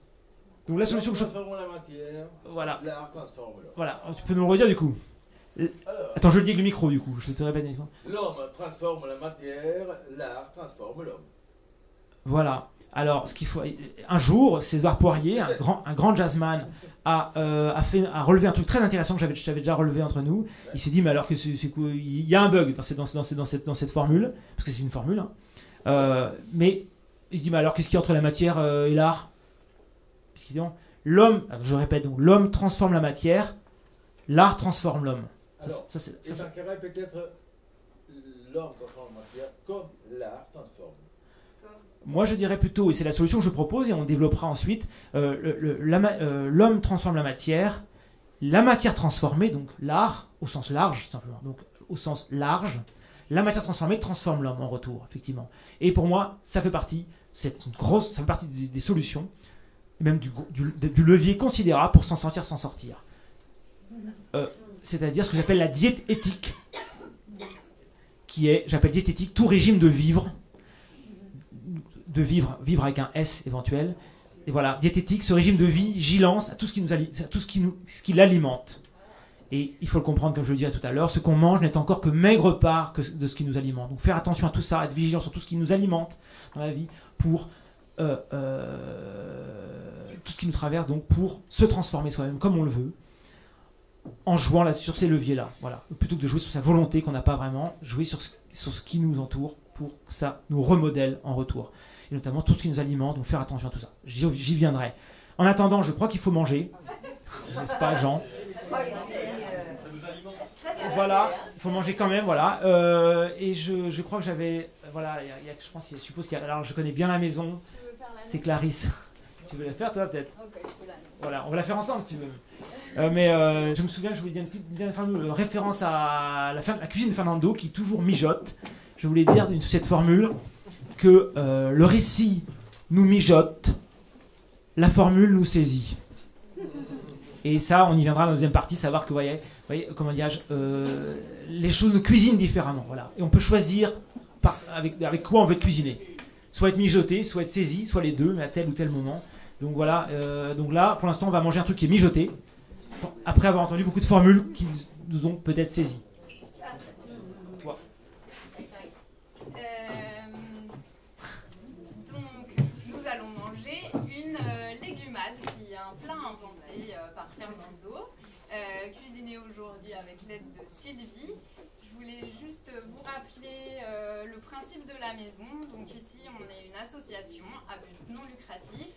Donc la solution que je... Transformons la matière, Voilà. l'art transforme l'homme. Voilà. Tu peux nous le redire du coup. Alors, Attends, je le dis avec le micro du coup. Je te répète. l'homme transforme la matière, l'art transforme l'homme. Voilà. Alors, ce qu'il faut, un jour, César Poirier, un grand jazzman, a relevé un truc très intéressant que j'avais déjà relevé entre nous. Il s'est dit, mais alors que c'est quoi, il y a un bug dans cette formule, parce que c'est une formule. Hein. Mais il se dit, mais alors qu'est-ce qu'il y a entre la matière et l'art? Parce qu'évidemment, je répète, donc l'homme transforme la matière, l'art transforme l'homme. Alors, et dans quel cas peut-être l'homme transforme la matière comme l'art transforme. Moi, je dirais plutôt, et c'est la solution que je propose, et on développera ensuite, l'homme transforme la matière transformée, donc l'art, au sens large, simplement, donc au sens large, la matière transformée transforme l'homme en retour, effectivement. Et pour moi, ça fait partie des solutions, et même du levier considérable pour s'en sortir. C'est-à-dire ce que j'appelle la diète éthique, j'appelle diète éthique tout régime de vivre avec un S éventuel. Et voilà, diététique, ce régime de vigilance à tout ce qui l'alimente. Et il faut le comprendre, comme je le disais tout à l'heure, ce qu'on mange n'est encore que maigre part de ce qui nous alimente. Donc faire attention à tout ça, être vigilant sur tout ce qui nous alimente dans la vie, pour tout ce qui nous traverse, donc pour se transformer soi-même comme on le veut, en jouant là, sur ces leviers-là. Voilà. Plutôt que de jouer sur sa volonté qu'on n'a pas vraiment, jouer sur ce qui nous entoure pour que ça nous remodèle en retour. Et notamment tout ce qui nous alimente, donc faire attention à tout ça. J'y viendrai. En attendant, je crois qu'il faut manger. N'est-ce pas, Jean? Ça nous alimente. Voilà, il faut manger quand même, voilà. Et je crois que j'avais... Voilà, je suppose qu'il y a... Alors, je connais bien la maison. C'est Clarisse. Tu veux la faire, toi, peut-être? Ok, je peux la. Voilà, on va la faire ensemble, si tu veux. Mais je me souviens que je voulais dire une petite référence à la cuisine de Fernando, qui toujours mijote. Je voulais dire cette formule que le récit nous mijote, la formule nous saisit. Et ça, on y viendra dans la deuxième partie, savoir que, vous voyez comment dirais-je, les choses nous cuisinent différemment. Voilà. Et on peut choisir avec quoi on veut être cuisiné. Soit être mijoté, soit être saisi, soit les deux, mais à tel ou tel moment. Donc voilà, donc là, pour l'instant, on va manger un truc qui est mijoté, après avoir entendu beaucoup de formules qui nous ont peut-être saisis. Toi. Donc, nous allons manger une légumade, qui est un plat inventé par Fernando, cuisiné aujourd'hui avec l'aide de Sylvie. Je voulais juste vous rappeler le principe de la maison. Donc ici, on est une association à but non lucratif